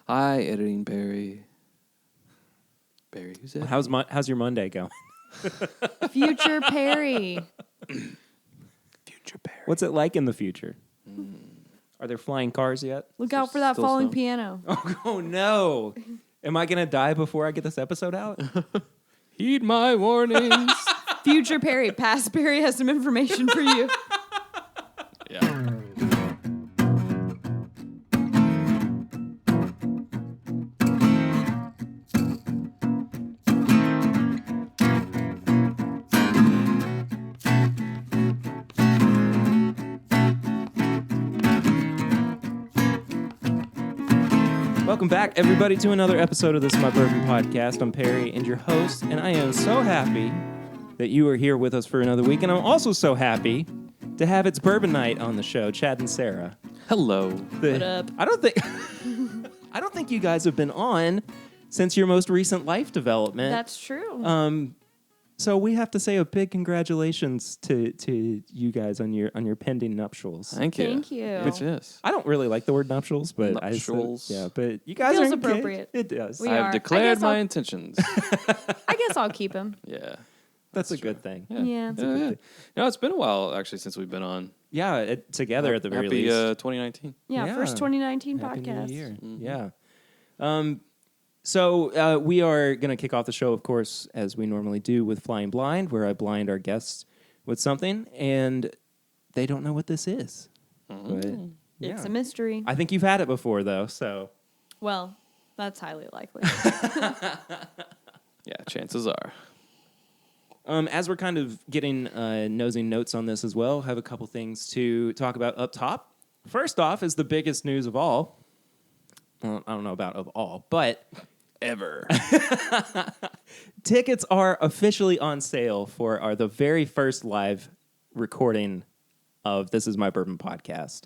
Hi, editing Barry. Barry, who's that? How's your Monday going? Future Perry. Future Barry. What's it like in the future? Are there flying cars yet? Look out for that Still falling snow? piano. Oh no! Am I gonna die before I get this episode out? Heed my warnings. Future Perry. Past Perry has some information for you. Yeah. Welcome back, everybody, to another episode of This Is My Bourbon podcast. I'm Perry, and your host, and I am so happy that you are here with us for another week, and I'm also so happy to have It's Bourbon Night on the show, Chad and Sarah. Hello. What up? I don't think you guys have been on since your most recent life development. That's true. So we have to say a big congratulations to you guys on your pending nuptials. Thank you. Thank you. Which is. I don't really like the word nuptials, but Nuptials. but you guys Feels are appropriate. It does. We I are. have I declared guess my I'll- intentions. I guess I'll keep him. Yeah. That's a good thing. Yeah. Yeah. No, it's been a while actually since we've been on. Yeah, together at the very Happy least. 2019. Yeah, Yeah. first 2019 Happy podcast. New Year. Mhm. Yeah. So we are going to kick off the show, of course, as we normally do with Flying Blind, where I blind our guests with something, and they don't know what this is. But, It's a mystery. I think you've had it before, though, so... Well, that's highly likely. Yeah, chances are. As we're kind of getting nosing notes on this as well, have a couple things to talk about up top. First off is the biggest news of all. Well, I don't know about of all, but... Ever. Tickets are officially on sale for the very first live recording of This Is My Bourbon podcast.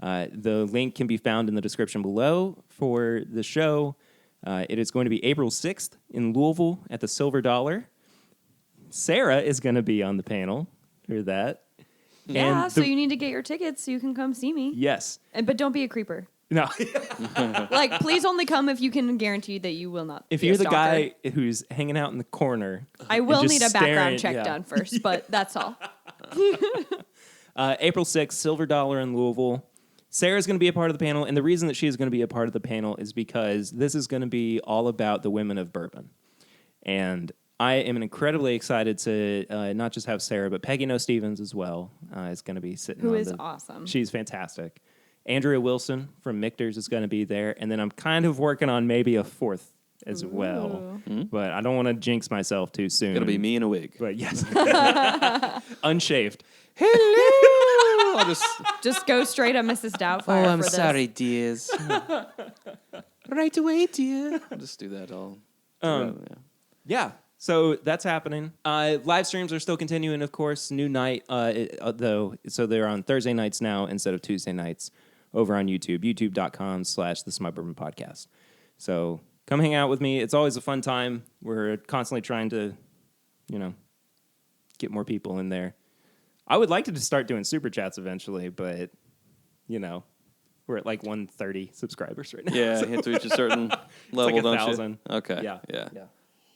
The link can be found in the description below for the show. It is going to be April 6th in Louisville at the Silver Dollar. Sarah is going to be on the panel for that. Yeah, And so you need to get your tickets so you can come see me. Yes. But don't be a creeper. No. Like, please only come if you can guarantee that you will not If be you're a the stalker. guy who's hanging out in the corner. I will just need a staring, background check yeah. done first, but that's all. April 6th, Silver Dollar in Louisville. Sarah's going to be a part of the panel, and the reason that she is going to be a part of the panel is because this is going to be all about the women of bourbon. And I am incredibly excited to not just have Sarah, but Peggy No Stevens as well is going to be sitting Who on is awesome. She's fantastic. Andrea Wilson from Michter's is going to be there, and then I'm kind of working on maybe a fourth as well. But I don't want to jinx myself too soon. It'll be me in a wig. But yes. Unshaved. Hello. I'll just. Just go straight at Mrs. Doubtfire for this. dears. Right away, dear. I'll just do that all. Yeah. Yeah, so that's happening. Live streams are still continuing, of course. New night, though, so they're on Thursday nights now instead of Tuesday nights over on YouTube, youtube.com/This Is My Bourbon podcast. So come hang out with me. It's always a fun time. We're constantly trying to, get more people in there. I would like to just start doing super chats eventually, but, we're at like 130 subscribers right now. Yeah, so you have to reach a certain level, like don't 1,000. you? Okay. Yeah.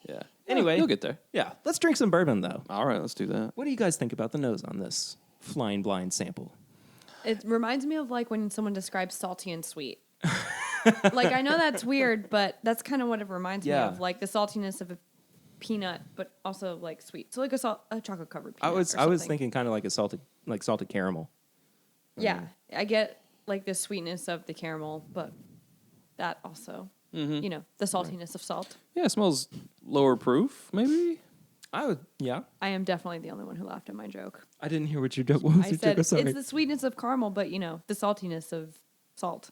Yeah. Anyway. You'll get there. Yeah, let's drink some bourbon, though. All right, let's do that. What do you guys think about the nose on this Flying Blind sample? It reminds me of like when someone describes salty and sweet. Like, I know that's weird, but that's kind of what it reminds me Yeah. of. Like the saltiness of a peanut, but also like sweet. So like a chocolate covered peanut. I was or something. thinking kind of like a salted caramel. Yeah, I get like the sweetness of the caramel, but that also, the saltiness of salt. Yeah, it smells lower proof, maybe. Yeah. I am definitely the only one who laughed at my joke. I didn't hear what you what was I your said joke? Sorry. it's the sweetness of caramel, but the saltiness of salt.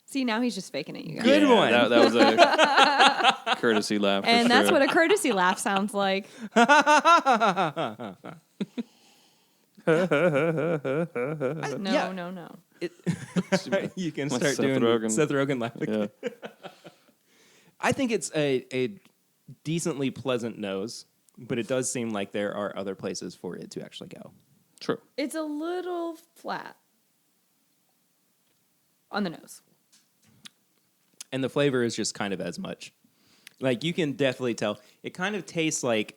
See, now he's just faking it, you guys. Good Yeah, one. That was a courtesy laugh. For And that's sure. what a courtesy laugh sounds like. No. You can My start Seth doing Rogen. Seth Rogen laugh. Yeah. I think it's a decently pleasant nose, but it does seem like there are other places for it to actually go. True. It's a little flat on the nose. And the flavor is just kind of as much. Like, you can definitely tell. It kind of tastes like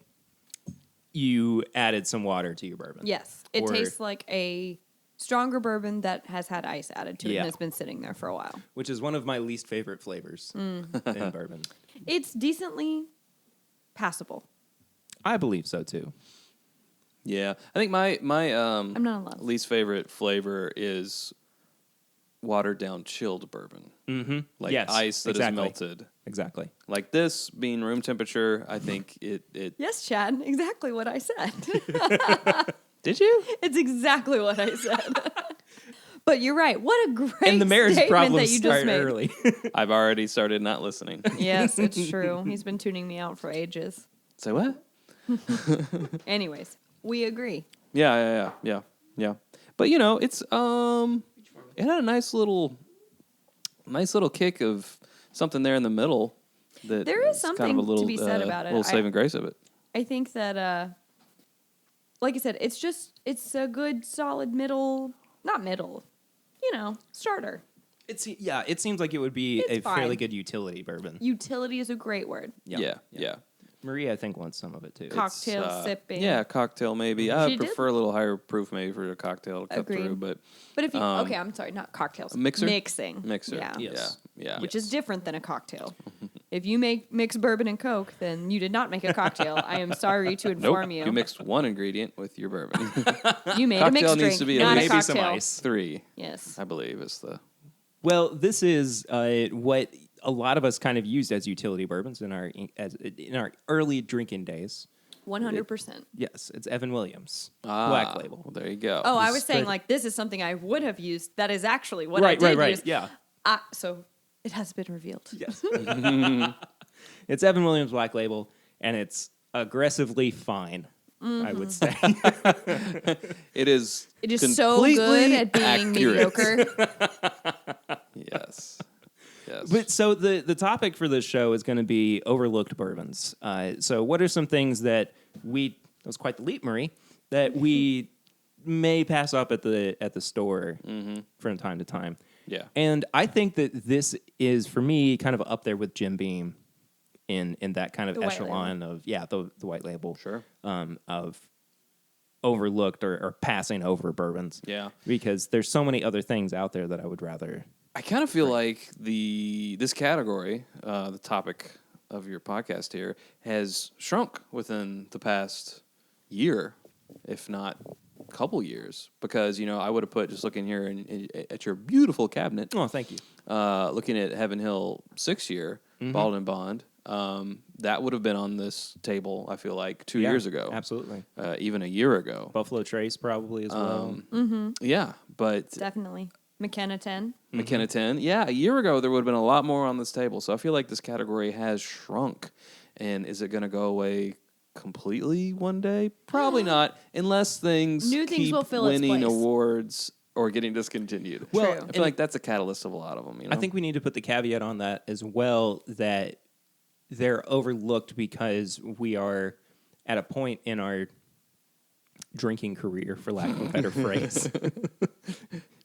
you added some water to your bourbon. Yes. It Or- tastes like a stronger bourbon that has had ice added to it Yeah. and has been sitting there for a while. Which is one of my least favorite flavors in bourbon. It's decently passable. I believe so, too. Yeah, I think my I'm not in love. least favorite flavor is watered down chilled bourbon. Mm-hmm. Like yes, ice that exactly. is melted. Exactly. Like this being room temperature, I think it Yes, Chad, exactly what I said. Did you? It's exactly what I said. But you're right. What a great And the marriage statement problems that you just start made. early. I've already started not listening. Yes, it's true. He's been tuning me out for ages. Say what? Anyways, we agree. Yeah. But you know, it's it had a nice little kick of something there in the middle. That There is kind something of a little, to be said about it. little saving grace of it. I think that, like I said, it's a good, solid starter. It seems like it would be It's a fairly fine. good utility bourbon. Utility is a great word. Yeah. Maria, I think, wants some of it, too. Cocktail sipping. Yeah, cocktail maybe. I She would did. prefer a little higher proof maybe for a cocktail to cut Agreed. through, but But if you, okay, I'm sorry, not cocktails. mixer? Mixing. mixer. Yeah. Yes. Yeah. Which is different than a cocktail. If you mix bourbon and Coke, then you did not make a cocktail. I am sorry to Nope. inform you. You mixed one ingredient with your bourbon. You made a mixed Cocktail drink, needs to be at not a least- Maybe some cocktail. ice. 3, Yes. I believe, is the. Well, this is what a lot of us kind of used as utility bourbons in our early drinking days. 100%. Yes, it's Evan Williams, Black Label. Well, there you go. Oh, I was saying Straight- like this is something I would have used. That is actually what I did use. Yeah. So it has been revealed. Yes. It's Evan Williams Black Label, and it's aggressively fine, I would say. It is. It is so good at being mediocre. Yes. But so the topic for this show is going to be overlooked bourbons. So what are some things that that was quite the leap, Marie, that we may pass up at the store from time to time? Yeah. And I think that this is, for me, kind of up there with Jim Beam in that kind of The white echelon of, the white label. Sure. Of overlooked or passing over bourbons. Yeah. Because there's so many other things out there that I would rather. I kind of feel like this category, the topic of your podcast here, has shrunk within the past year, if not couple years, because I would have put, just looking here at your beautiful cabinet. Oh, thank you. Looking at Heaven Hill 6-year Bald and Bond, that would have been on this table. I feel like 2 years ago, Absolutely. even a year ago. Buffalo Trace probably as well. Yeah, but Definitely. McKenna 10. McKenna 10. Yeah, a year ago there would have been a lot more on this table. So I feel like this category has shrunk. And is it going to go away completely one day? Probably not, unless New things keep will fill its winning place. awards or getting discontinued. Well, True. I feel like that's a catalyst of a lot of them. I think we need to put the caveat on that as well, that they're overlooked because we are at a point in our drinking career, for lack of a better phrase.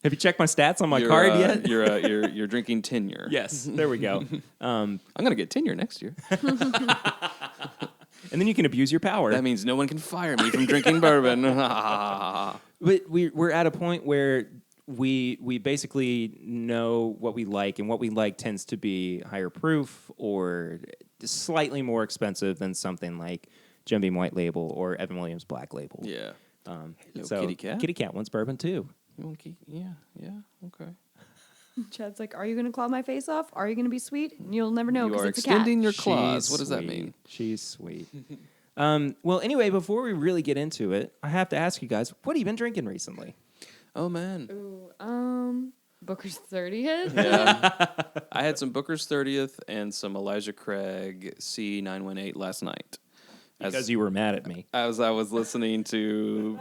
Have you checked my stats on my card yet? You're drinking tenure. Yes, there we go. I'm going to get tenure next year. And then you can abuse your power. That means no one can fire me from drinking bourbon. But we're at a point where we basically know what we like, and what we like tends to be higher proof or slightly more expensive than something like Jim Beam White Label or Evan Williams Black Label. Yeah. Hello, So kitty cat. Kitty Cat wants bourbon too. Yeah, okay. Chad's like, are you going to claw my face off? Are you going to be sweet? You'll never know You because are it's a cat. extending your claws. She's What does that sweet. mean? She's sweet. Well, anyway, before we really get into it, I have to ask you guys, what have you been drinking recently? Oh, man. Ooh, Booker's 30th? Yeah. I had some Booker's 30th and some Elijah Craig C918 last night. Because you were mad at me. As I was listening to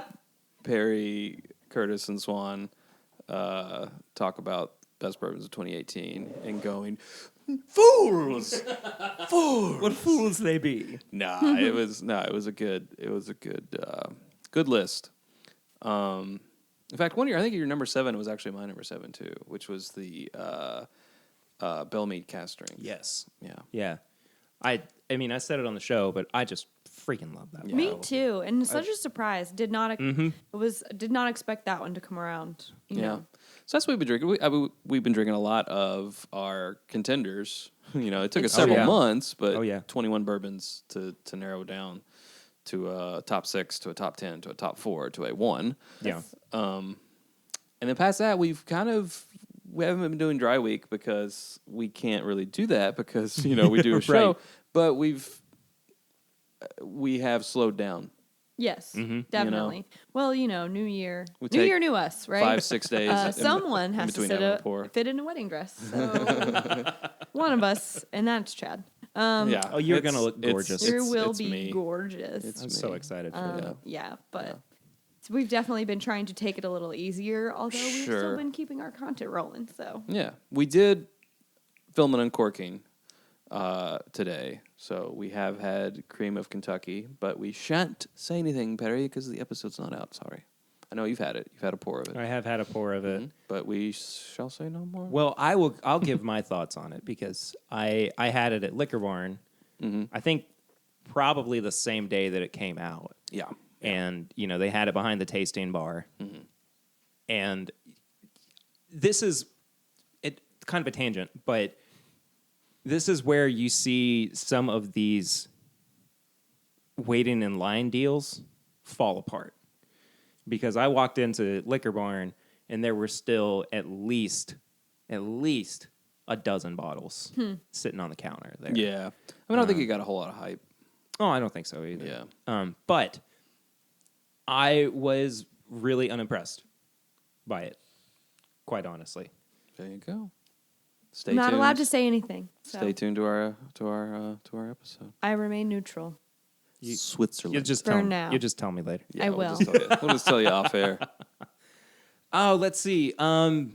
Perry, Curtis, and Swan talk about best bourbons of 2018 and going, fools! Fools! What fools they be. It was a good list. In fact, one year I think your number 7 was actually my number 7 too, which was the Bell Mead cask strength. Yes. Yeah. Yeah. I mean, I said it on the show, but I just freaking love that. Me bottle. too, and such a surprise. Did not expect that one to come around. You know. So that's what we've been drinking. We've been drinking a lot of our contenders. You know, it took us several months, but 21 bourbons to narrow down to a top 6, to a top 10, to a top 4, to a 1. Yeah. And then past that, we haven't been doing dry week because we can't really do that because, you know, we do a show, but we have slowed down. Yes, definitely. You know? Well, you know, new year, new us, right? 5-6 days. Someone has to fit in a wedding dress. So one of us, and that's Chad. Oh, you're gonna look gorgeous. You will be gorgeous. I'm so excited for that. Yeah, but we've definitely been trying to take it a little easier, although we've still been keeping our content rolling. So yeah, we did film an uncorking today, so we have had Cream of Kentucky, but we shan't say anything, Perry, because the episode's not out. Sorry. I know you've had it. You've had a pour of it. I have had a pour of it, but we shall say no more. Well, I'll give my thoughts on it because I had it at Liquor Barn. I think probably the same day that it came out. Yeah. And you know they had it behind the tasting bar, and this is kind of a tangent, but this is where you see some of these waiting in line deals fall apart. Because I walked into Liquor Barn and there were still at least a dozen bottles sitting on the counter there. Yeah. I mean, I don't think it got a whole lot of hype. Oh, I don't think so either. Yeah. But I was really unimpressed by it, quite honestly. There you go. I'm not allowed to say anything. So. Stay tuned to our episode. I remain neutral. Switzerland. You just tell me later. Yeah, I will. We'll just tell you off air. Oh, let's see. Well,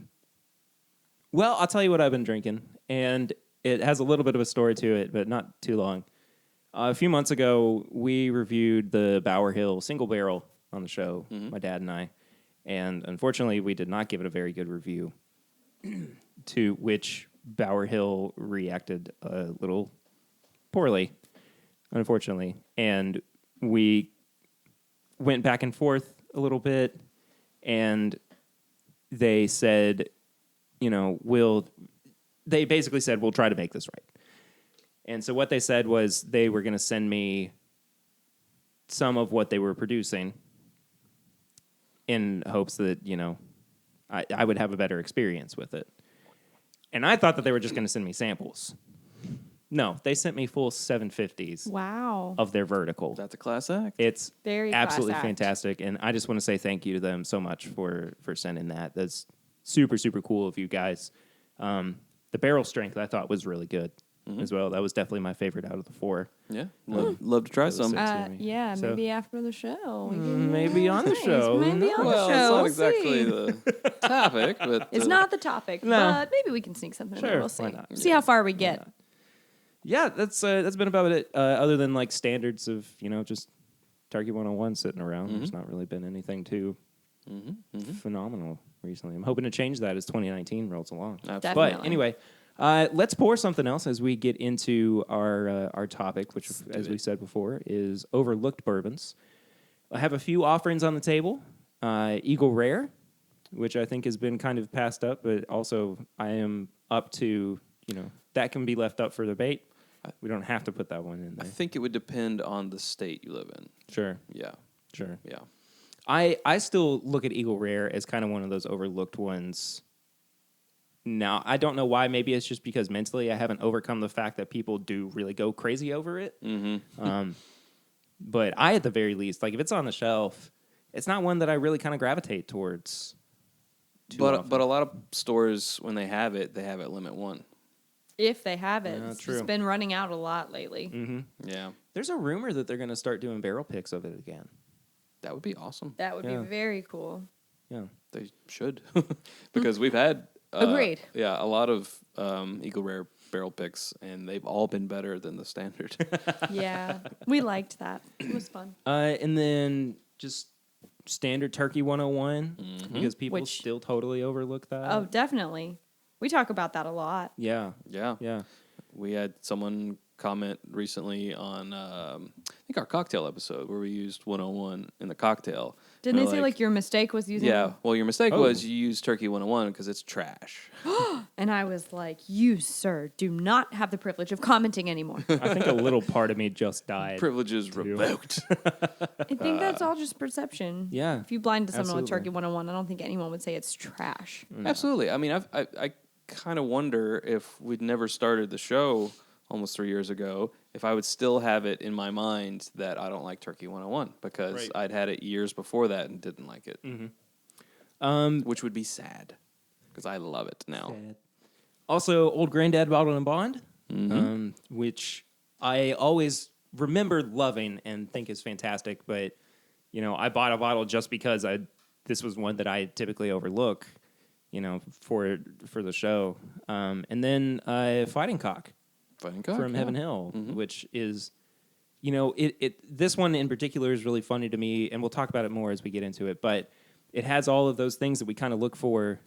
I'll tell you what I've been drinking, and it has a little bit of a story to it, but not too long. A few months ago, we reviewed the Bower Hill single barrel on the show, my dad and I, and unfortunately, we did not give it a very good review, to which Bower Hill reacted a little poorly, unfortunately. And we went back and forth a little bit, and they said, you know, they basically said, we'll try to make this right. And so what they said was they were going to send me some of what they were producing in hopes that, you know, I would have a better experience with it. And I thought that they were just going to send me samples. No, they sent me full 750s. Wow. Of their vertical. That's a class act. It's very absolutely fantastic, and I just want to say thank you to them so much for sending that. That's super, super cool of you guys. The barrel strength I thought was really good as well. That was definitely my favorite out of the 4. Yeah, love to try some. Yeah, So, maybe after the show. Maybe on the show. Maybe on the show. It's not exactly the topic, but it's not the topic. But maybe we can sneak something in there. We'll see. See how far we get. Yeah, that's been about it. Other than like standards of, you know, just Turkey 101 sitting around. There's not really been anything too phenomenal recently. I'm hoping to change that as 2019 rolls along. Definitely. But anyway, let's pour something else as we get into our topic, which, as we said before, is overlooked bourbons. I have a few offerings on the table. Eagle Rare, which I think has been kind of passed up, but also I am up to, you know, that can be left up for debate. We don't have to put that one in there. I think it would depend on the state you live in. Sure. Yeah. Sure. Yeah. I still look at Eagle Rare as kind of one of those overlooked ones. Now, I don't know why. Maybe it's just because mentally I haven't overcome the fact that people do really go crazy over it. But I, at the very least, like if it's on the shelf, it's not one that I really kind of gravitate towards. But a lot of stores, when they have it limit 1. If they have it. True. It's been running out a lot lately. Yeah. There's a rumor that they're going to start doing barrel picks of it again. That would be awesome. That would be very cool. Yeah. They should. Because we've had... Agreed. Yeah, a lot of Eagle Rare barrel picks, and they've all been better than the standard. Yeah. We liked that. It was fun. And then just standard Turkey 101, because people still totally overlook that. Oh, definitely. We talk about that a lot. Yeah. Yeah. Yeah. We had someone comment recently on, I think our cocktail episode where we used 101 in the cocktail. Didn't And they they're say like your mistake was using? Yeah. Well, your mistake Oh. was you used Turkey 101 because it's trash. And I was like, you, sir, do not have the privilege of commenting anymore. I think a little part of me just died. Privileges revoked. I think that's all just perception. Yeah, If you blind to someone with absolutely. Turkey 101, I don't think anyone would say it's trash. Absolutely. I mean, I kind of wonder if we'd never started the show almost 3 years ago, if I would still have it in my mind that I don't like Turkey 101 because Right. I'd had it years before that and didn't like it, which would be sad because I love it now. Also, Old Granddad Bottle and Bond, which I always remember loving and think is fantastic. But I bought a bottle just because this was one that I typically overlook, for the show. And then Fighting Cock Fighting Cock, from yeah. Heaven Hill, which is, this one in particular is really funny to me, and we'll talk about it more as we get into it. But it has all of those things that we kind of look for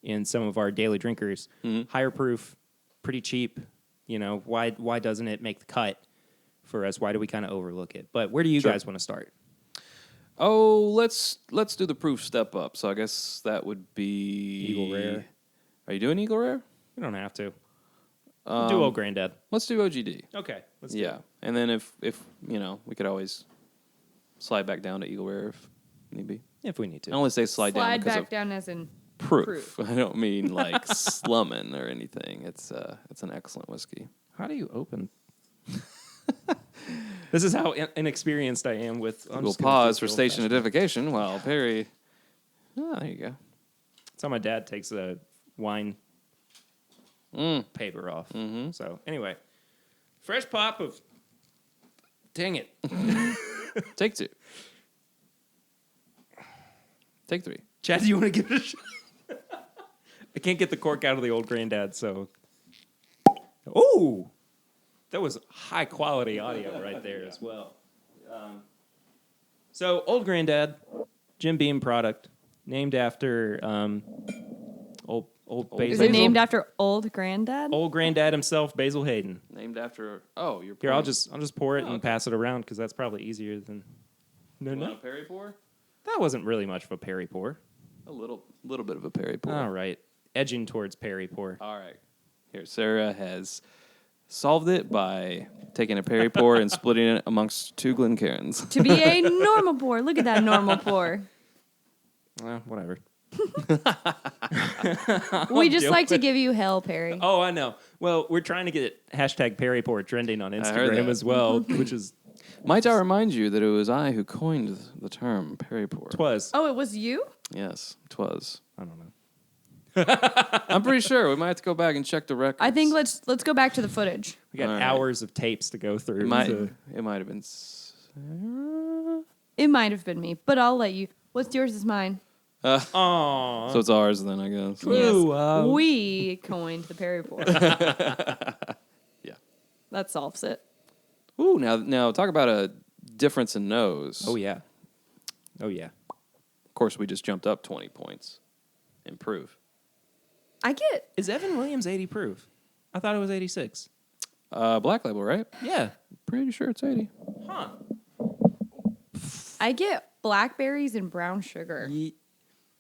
in some of our daily drinkers. Higher proof, pretty cheap. Why doesn't it make the cut for us? Why do we kind of overlook it? But where do you Sure. guys want to start? Oh, let's do the proof step up. So I guess that would be Eagle Rare. Are you doing Eagle Rare? We don't have to. We'll do Old Granddad. Let's do OGD. Okay, let's do Yeah, it. and then if we could always slide back down to Eagle Rare if need be. If we need I to. only say slide down Slide because back of down as in proof. I don't mean like slumming or anything. It's an excellent whiskey. How do you open? This is how inexperienced I am with. I'm We'll just gonna pause do for the station old-fashioned. identification while Perry. Oh, there you go. That's how my dad takes a wine paper off. So anyway, fresh pop of. Dang it! Take two. Take three. Chad, do you want to give it a shot? I can't get the cork out of the Old Granddad, so. Ooh, that was high quality audio right there as well. So Old Granddad, Jim Beam product, named after old Basil. Is it named after Old Granddad? Old Granddad himself, Basil Hayden. Named after. Oh, you're Here, I'll pouring- just pour it and okay. pass it around because that's probably easier than. No, You want no, a Perry pour? that wasn't really much of a Perry pour. A little bit of a Perry pour. All right, edging towards Perry pour. All right. Here, Sarah has solved it by taking a Perry pour and splitting it amongst two Glencairns. To be a normal pour. Look at that normal pour. Whatever. We just do like to it. give you hell, Perry. Oh, I know. Well, we're trying to get #PerryPour trending on heard Instagram that. as well, which is Might I remind you that it was I who coined the term Perry pour? twas. Oh, it was you? Yes, 'twas. I don't know. I'm pretty sure we might have to go back and check the records. I think let's go back to the footage. We got All right. hours of tapes to go through. it might so- have been Sarah. It might have been me, but I'll let you. What's yours is mine. Aw. So it's ours then, I guess. Ooh, We coined the Perry pour. Yeah. That solves it. Ooh, now talk about a difference in nose. Oh yeah. Oh yeah. Of course, we just jumped up 20 points in proof. I get Is Evan Williams 80 proof? I thought it was 86. Black label, right? Yeah. Pretty sure it's 80. Huh. I get blackberries and brown sugar.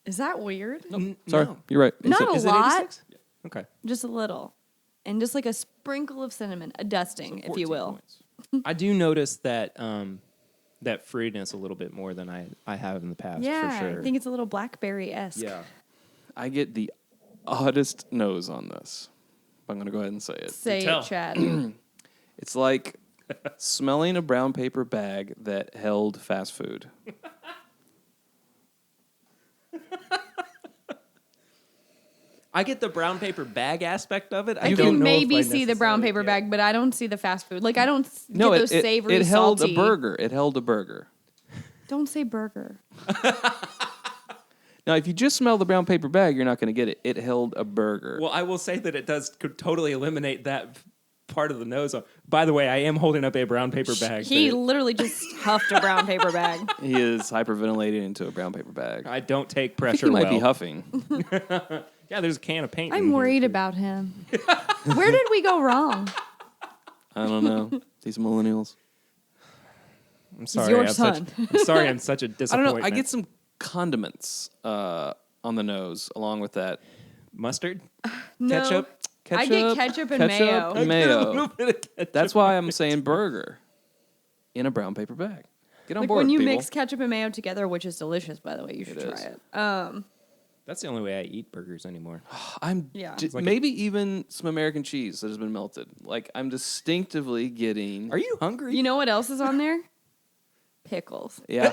Is that weird? Sorry, you're right. Not a Is it lot, 86? Okay. just a little. And just like a sprinkle of cinnamon, a dusting, if you 14 will. points. I do notice that that fruitiness a little bit more than I have in the past. Yeah, for sure. I think it's a little blackberry-esque. Yeah. I get the oddest nose on this. I'm going to go ahead and say it. Say tell. it, Chad. It's like smelling a brown paper bag that held fast food. I get the brown paper bag aspect of it. I don't can know if maybe I see the brown necessarily paper get- bag, but I don't see the fast food. Like, I don't No, get those savory, it held salty. a burger. It held a burger. Don't say burger. Now, if you just smell the brown paper bag, you're not going to get it. It held a burger. Well, I will say that it does could totally eliminate that part of the nose. By the way, I am holding up a brown paper bag. He literally just huffed a brown paper bag. He is hyperventilating into a brown paper bag. I don't take I think pressure he might be well. huffing. Yeah, there's a can of paint. in I'm here, worried too. about him. Where did we go wrong? I don't know. These millennials. I'm sorry. your I'm son. I'm sorry. I'm such a I don't disappointment. know. I get some condiments on the nose along with that. mustard. No. Ketchup? I get ketchup and mayo. and mayo. little bit of ketchup. That's why I'm saying burger in a brown paper bag. Get on Like board, when you people. mix ketchup and mayo together, which is delicious, by the way. You should It try is. it. That's the only way I eat burgers anymore. I'm Yeah. j- It's like maybe even some American cheese that has been melted. Like I'm distinctively getting. Are you hungry? You know what else is on there? Pickles. Yeah.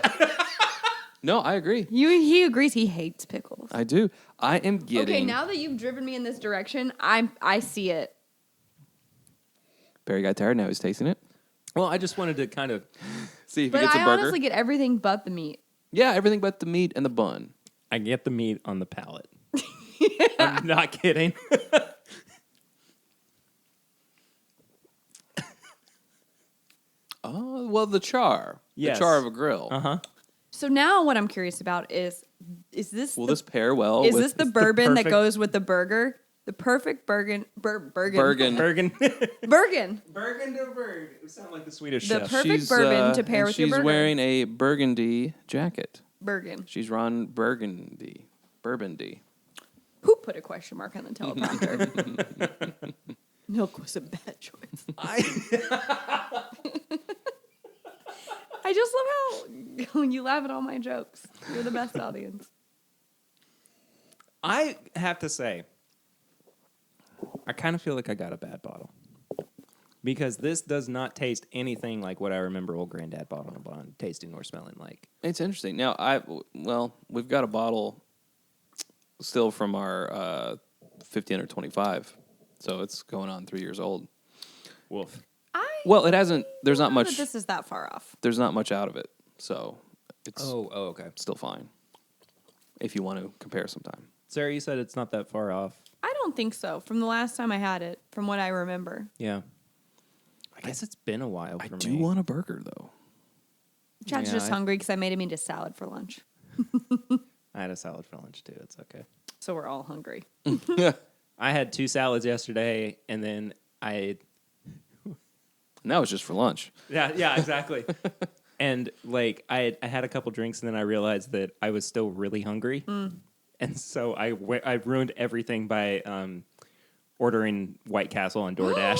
No, I agree. He agrees he hates pickles. I do. I am getting. Okay, now that you've driven me in this direction, I see it. Barry got tired. Now he's tasting it. Well, I just wanted to kind of. See if But he gets a I burger. honestly get everything but the meat. Yeah, everything but the meat and the bun. I get the meat on the palate. I'm not kidding. Oh, well, the char. Yes. The char of a grill. Uh-huh. So now what I'm curious about is this Will the, this pair well is with this the the bourbon that perfect- goes with the burger? The perfect Bergen. Bergen? Bergen. Bergen. Bergen de Berg. It sounds like the Swedish The chef. perfect bourbon to pair and with your she's burger. wearing a burgundy jacket. Bergen. She's run burgundy. Burgundy. Who put a question mark on the teleprompter? Milk was a bad choice. I just love how you laugh at all my jokes. You're the best audience. I have to say, I kind of feel like I got a bad bottle. Because this does not taste anything like what I remember old granddad bottle and bond tasting or smelling like. It's interesting. Now, we've got a bottle still from our 15 or 25, so it's going on 3 years old. Wolf. Well, it hasn't. There's not don't know much. that this is that far off. There's not much out of it, so it's okay. still fine. If you want to compare sometime. Sarah, you said it's not that far off. I don't think so. From the last time I had it, from what I remember. Yeah. I guess it's been a while I for do me. want a burger though. Chad's Yeah, just hungry because I made him into salad for lunch. I had a salad for lunch, too. It's okay. So we're all hungry. I had 2 salads yesterday, and then Now it's just for lunch. Yeah, exactly. And, like, I had a couple drinks, and then I realized that I was still really hungry. And so I ruined everything by ordering White Castle on DoorDash.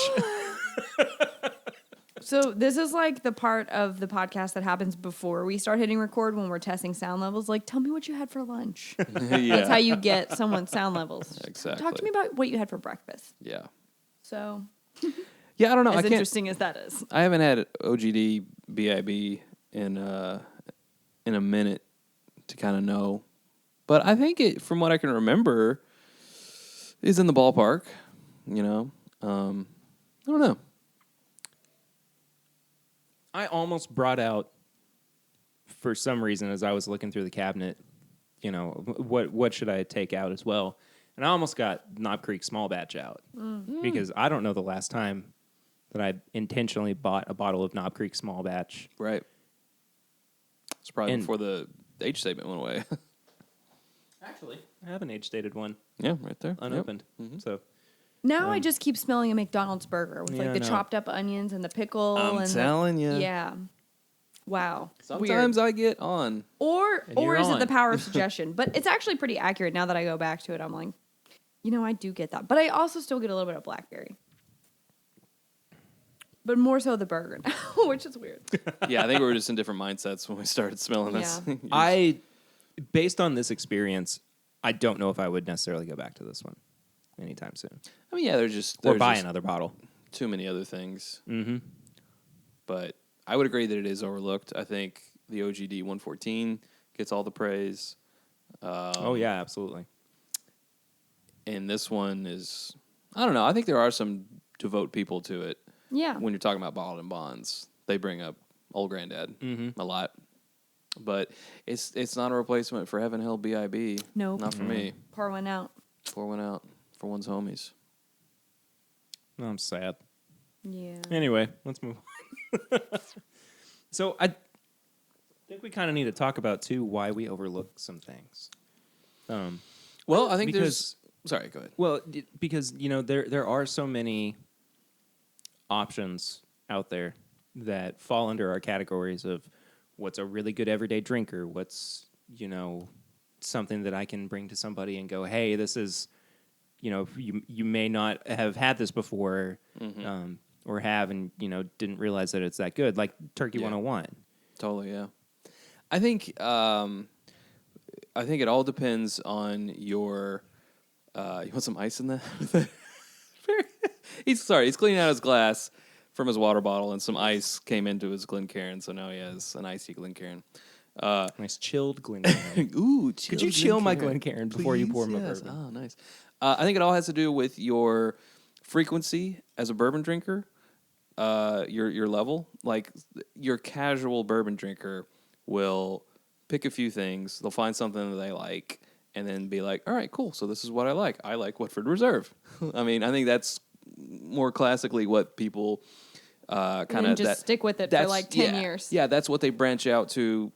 So this is like the part of the podcast that happens before we start hitting record when we're testing sound levels. Like, tell me what you had for lunch. Yeah. That's how you get someone's sound levels. Exactly. Talk to me about what you had for breakfast. Yeah. So, Yeah, I don't know. as I can't. interesting as that is. I haven't had OGD BIB in a minute to kind of know, but I think it, from what I can remember, is in the ballpark. You know, I don't know. I almost brought out, for some reason, as I was looking through the cabinet, you know, what should I take out as well? And I almost got Knob Creek Small Batch out because I don't know the last time that I intentionally bought a bottle of Knob Creek Small Batch. Right. It's probably And- before the age statement went away. Actually, I have an age-dated one, Yeah, right there. Yep. unopened. So Now I just keep smelling a McDonald's burger with Yeah, like I the know. chopped up onions and the pickle. I'm and telling you. Yeah. Wow. Sometimes Weird. I get on. Or you're is it on. the power of suggestion? But it's actually pretty accurate now that I go back to it. I'm like, I do get that. But I also still get a little bit of blackberry. But more so the burger now, which is weird. Yeah, I think we were just in different mindsets when we started smelling this. Yeah. Based on this experience, I don't know if I would necessarily go back to this one anytime soon. I mean, yeah, Or there's buy just another bottle. too many other things. Mm-hmm. But I would agree that it is overlooked. I think the OGD 114 gets all the praise. Oh, yeah, absolutely. And this one is, I don't know. I think there are some devout people to it. Yeah. When you're talking about bottled and bonds, they bring up Old Granddad Mm-hmm. a lot. But it's not a replacement for Heaven Hill BIB. Nope. Not for me. Pour one out. Pour one out for one's homies. I'm sad. Yeah. Anyway, let's move on. So I think we kind of need to talk about, too, why we overlook some things. Well, I think because- Sorry, go ahead. Well, because, there are so many options out there that fall under our categories of what's a really good everyday drinker, what's, something that I can bring to somebody and go, hey, this is, you may not have had this before, or have and, didn't realize that it's that good, like Turkey 101. Totally, yeah. I think it all depends on your. You want some ice in that? He's cleaning out his glass from his water bottle, and some ice came into his Glencairn, so now he has an icy Glencairn. Nice chilled Glencairn. Ooh, Could you chill my Glencairn before you pour my Yes. bourbon? Oh, nice. I think it all has to do with your frequency as a bourbon drinker, your level. Like your casual bourbon drinker will pick a few things. They'll find something that they like, and then be like, "All right, cool. So this is what I like. I like Woodford Reserve." I mean, I think that's more classically what people kind of just stick with it for like 10 years. Yeah, that's what they branch out to.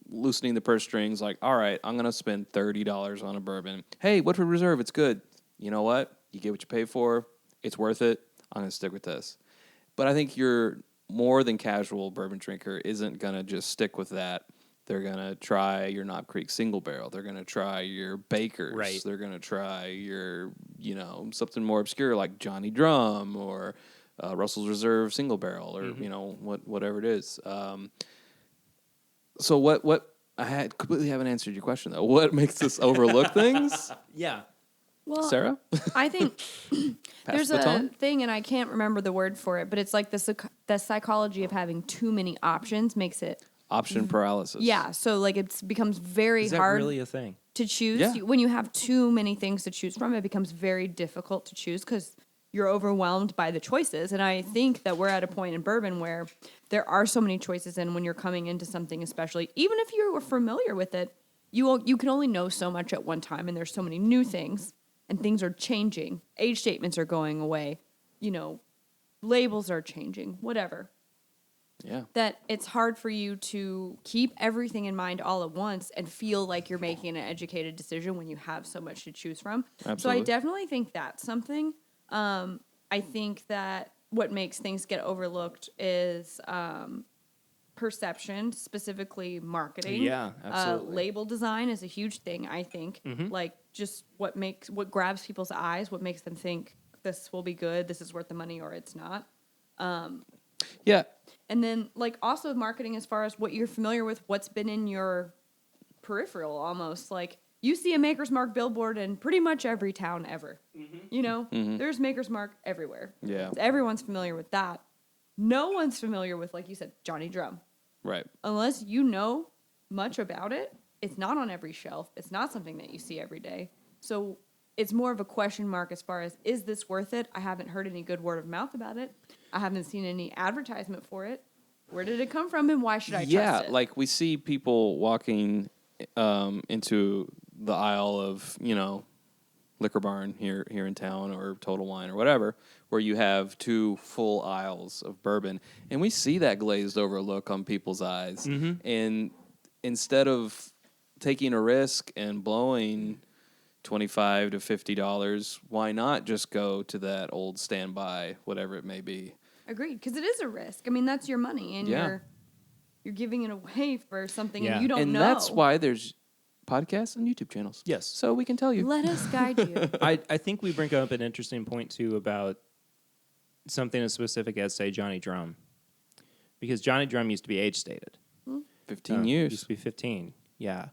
Loosening the purse strings. Like, all right, I'm gonna spend $30 on a bourbon. Hey, Woodford Reserve, it's good. You know what? You get what you pay for. It's worth it. I'm gonna stick with this. But I think your more than casual bourbon drinker isn't gonna just stick with that. They're gonna try your Knob Creek single barrel. They're gonna try your Bakers. Right. They're gonna try your, something more obscure like Johnny Drum or Russell's Reserve single barrel or whatever it is. So what I completely haven't answered your question though. What makes us overlook things? Yeah. Well, Sarah? I think there's the a baton? thing, and I can't remember the word for it, but it's like the psychology of having too many options makes it. Option paralysis. Yeah, so like it becomes very Is that hard really a thing? to choose. Yeah. When you have too many things to choose from, it becomes very difficult to choose because you're overwhelmed by the choices. And I think that we're at a point in bourbon where there are so many choices, and when you're coming into something, especially even if you were familiar with it, you can only know so much at one time, and there's so many new things, and things are changing. Age statements are going away, labels are changing, whatever. Yeah. That it's hard for you to keep everything in mind all at once and feel like you're making an educated decision when you have so much to choose from. Absolutely. So I definitely think that's something. I think that what makes things get overlooked is perception, specifically marketing. Yeah, absolutely. Label design is a huge thing, I think. Like just what grabs people's eyes, what makes them think this will be good, this is worth the money, or it's not. Yeah. And then, like, also marketing as far as what you're familiar with, what's been in your peripheral almost. Like, you see a Maker's Mark billboard in pretty much every town ever. There's Maker's Mark everywhere. Yeah. Everyone's familiar with that. No one's familiar with, like you said, Johnny Drum. Right. Unless you know much about it, it's not on every shelf. It's not something that you see every day. So it's more of a question mark as far as, is this worth it? I haven't heard any good word of mouth about it. I haven't seen any advertisement for it. Where did it come from, and why should I trust it? Yeah, like we see people walking into the aisle of, Liquor Barn here in town or Total Wine or whatever, where you have two full aisles of bourbon, and we see that glazed over look on people's eyes. And instead of taking a risk and blowing $25 to $50, why not just go to that old standby, whatever it may be? Agreed, because it is a risk. I mean, that's your money, and Yeah. you're giving it away for something, Yeah. and you don't know. And that's why there's podcasts and YouTube channels. Yes. So we can tell you. Let us guide you. I think we bring up an interesting point, too, about something as specific as, say, Johnny Drum. Because Johnny Drum used to be age stated. 15 It years. used to be 15, yeah.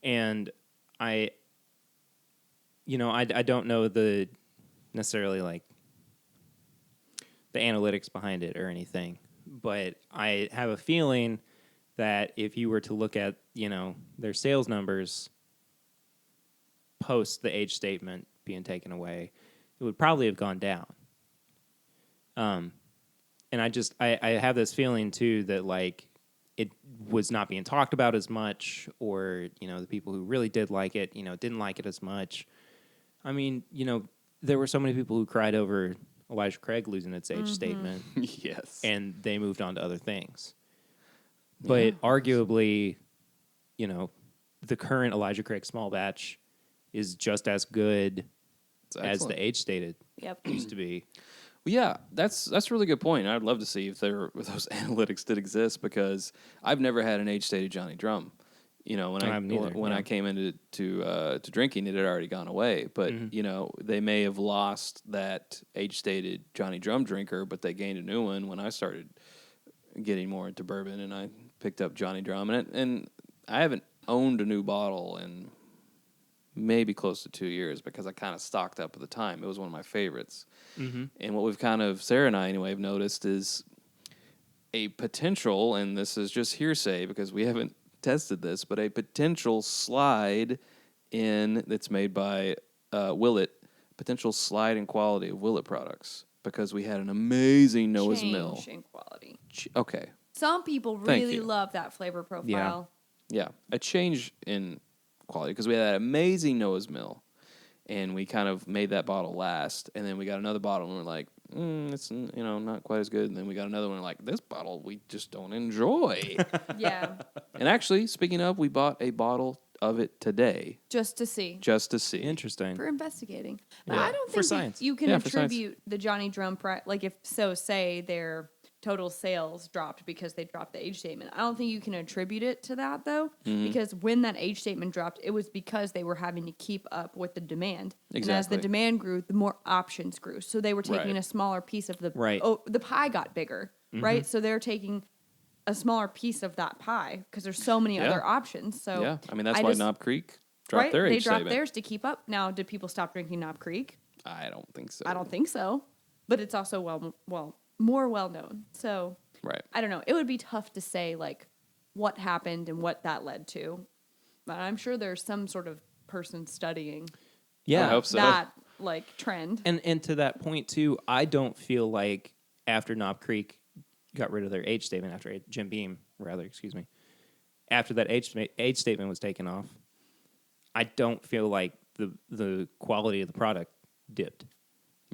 And I don't know the necessarily, like, the analytics behind it or anything. But I have a feeling that if you were to look at, their sales numbers post the age statement being taken away, it would probably have gone down. And I have this feeling too that like it was not being talked about as much, or the people who really did like it, didn't like it as much. I mean, there were so many people who cried over Elijah Craig losing its age statement, Yes. and they moved on to other things. But arguably, you know, the current Elijah Craig small batch is just as good It's as excellent. the age stated Yep. used to be. Well, yeah, that's a really good point. I'd love to see if those analytics did exist, because I've never had an age-stated Johnny Drum. You know, when I haven't either, when yeah. I came into to drinking, it had already gone away. But you know, they may have lost that age-stated Johnny Drum drinker, but they gained a new one when I started getting more into bourbon, and I picked up Johnny Drum, and I haven't owned a new bottle in maybe close to 2 years, because I kind of stocked up at the time. It was one of my favorites. And what we've kind of, Sarah and I anyway, have noticed is a potential, and this is just hearsay because we haven't tested this, but a potential slide in that's made by Willet, potential slide in quality of Willet products, because we had an amazing Noah's Mill. Change in quality. Okay. Some people Thank really you. love that flavor profile. Yeah, a change in quality, because we had that amazing Noah's Mill, and we kind of made that bottle last, and then we got another bottle, and we're like, it's not quite as good, and then we got another one, and like, this bottle we just don't enjoy. Yeah. And actually, speaking of, we bought a bottle of it today Just to see. just to see. Interesting. For investigating. But Yeah. I don't For think science. that you can Yeah, for science. attribute the Johnny Drum price, like if so say their total sales dropped because they dropped the age statement. I don't think you can attribute it to that though, Mm-hmm. because when that age statement dropped, it was because they were having to keep up with the demand. And as the Exactly. demand grew, the more options grew. So they were taking Right. a smaller piece of the Right. Oh, the pie got bigger, right? So they're taking a smaller piece of that pie because there's so many Yeah. other options. So Yeah, I mean, that's why just- Knob Creek dropped right? their They age dropped statement. theirs to keep up. Now, did people stop drinking Knob Creek? I don't think so. I don't think so, but it's also more well known. So Right. I don't know. It would be tough to say like what happened and what that led to, but I'm sure there's some sort of person studying Yeah. I hope so. that like trend. And to that point too, I don't feel like after Knob Creek got rid of their age statement, Jim Beam rather, excuse me, after that age statement was taken off, I don't feel like the quality of the product dipped.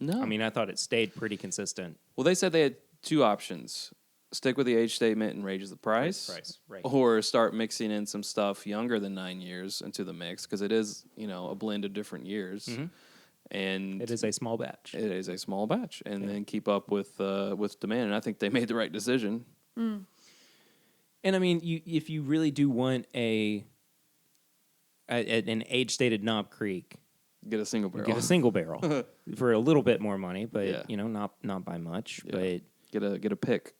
No. I mean, I thought it stayed pretty consistent. well, they said they had two options: stick with the age statement and raise the price, Right. or start mixing in some stuff younger than 9 years into the mix, because it is a blend of different years, and It is a small batch. it is a small batch, and then keep up with demand. And I think they made the right decision. And I mean, if you really do want an age stated Knob Creek, Get a single barrel. get a single barrel for a little bit more money, but Yeah. not by much. Yeah. But get a pick.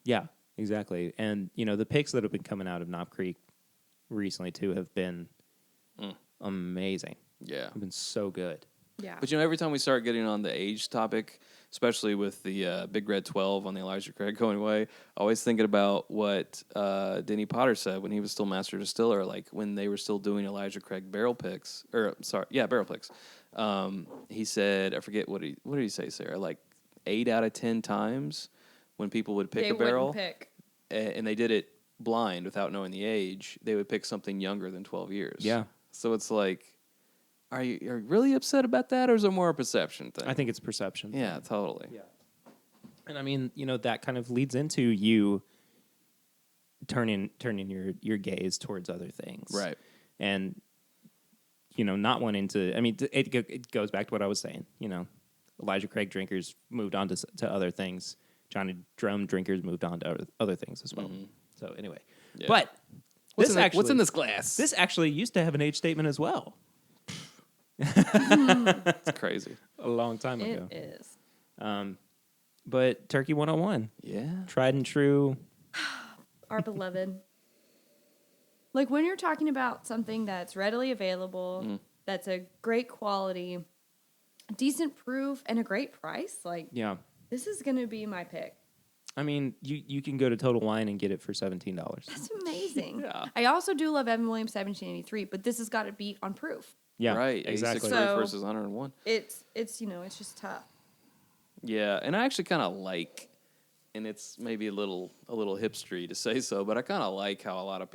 yeah, exactly. And the picks that have been coming out of Knob Creek recently too have been amazing. Yeah. Have been so good. Yeah. But every time we start getting on the age topic, especially with the Big Red 12 on the Elijah Craig going away, I always thinking about what Denny Potter said when he was still master distiller, like when they were still doing Elijah Craig barrel picks, barrel picks. He said, I forget what did he say, Sarah? Like 8 out of 10 times when people would pick they a barrel, wouldn't pick. and they did it blind without knowing the age, they would pick something younger than 12 years. Yeah. So it's like, are you really upset about that, or is it more a perception thing? I think it's perception. Yeah, totally. Yeah. And I mean, that kind of leads into you turning your gaze towards other things. Right. And not wanting to, I mean, it goes back to what I was saying, Elijah Craig drinkers moved on to other things. Johnny Drum drinkers moved on to other things as well. So anyway, Yeah. but What's this in this glass? This actually used to have an age statement as well It's crazy. a long time ago. It is. But Turkey 101, Yeah. tried and true. Our beloved. Like when you're talking about something that's readily available, that's a great quality, decent proof, and a great price, like Yeah. this is going to be my pick. I mean, you can go to Total Wine and get it for $17. That's amazing. Yeah. I also do love Evan Williams 1783, but this has got to beat on proof. Yeah, Right. exactly. 86 So- versus 101. It's it's just tough. Yeah, and I actually kind of like, and it's maybe a little hipstery to say so, but I kind of like how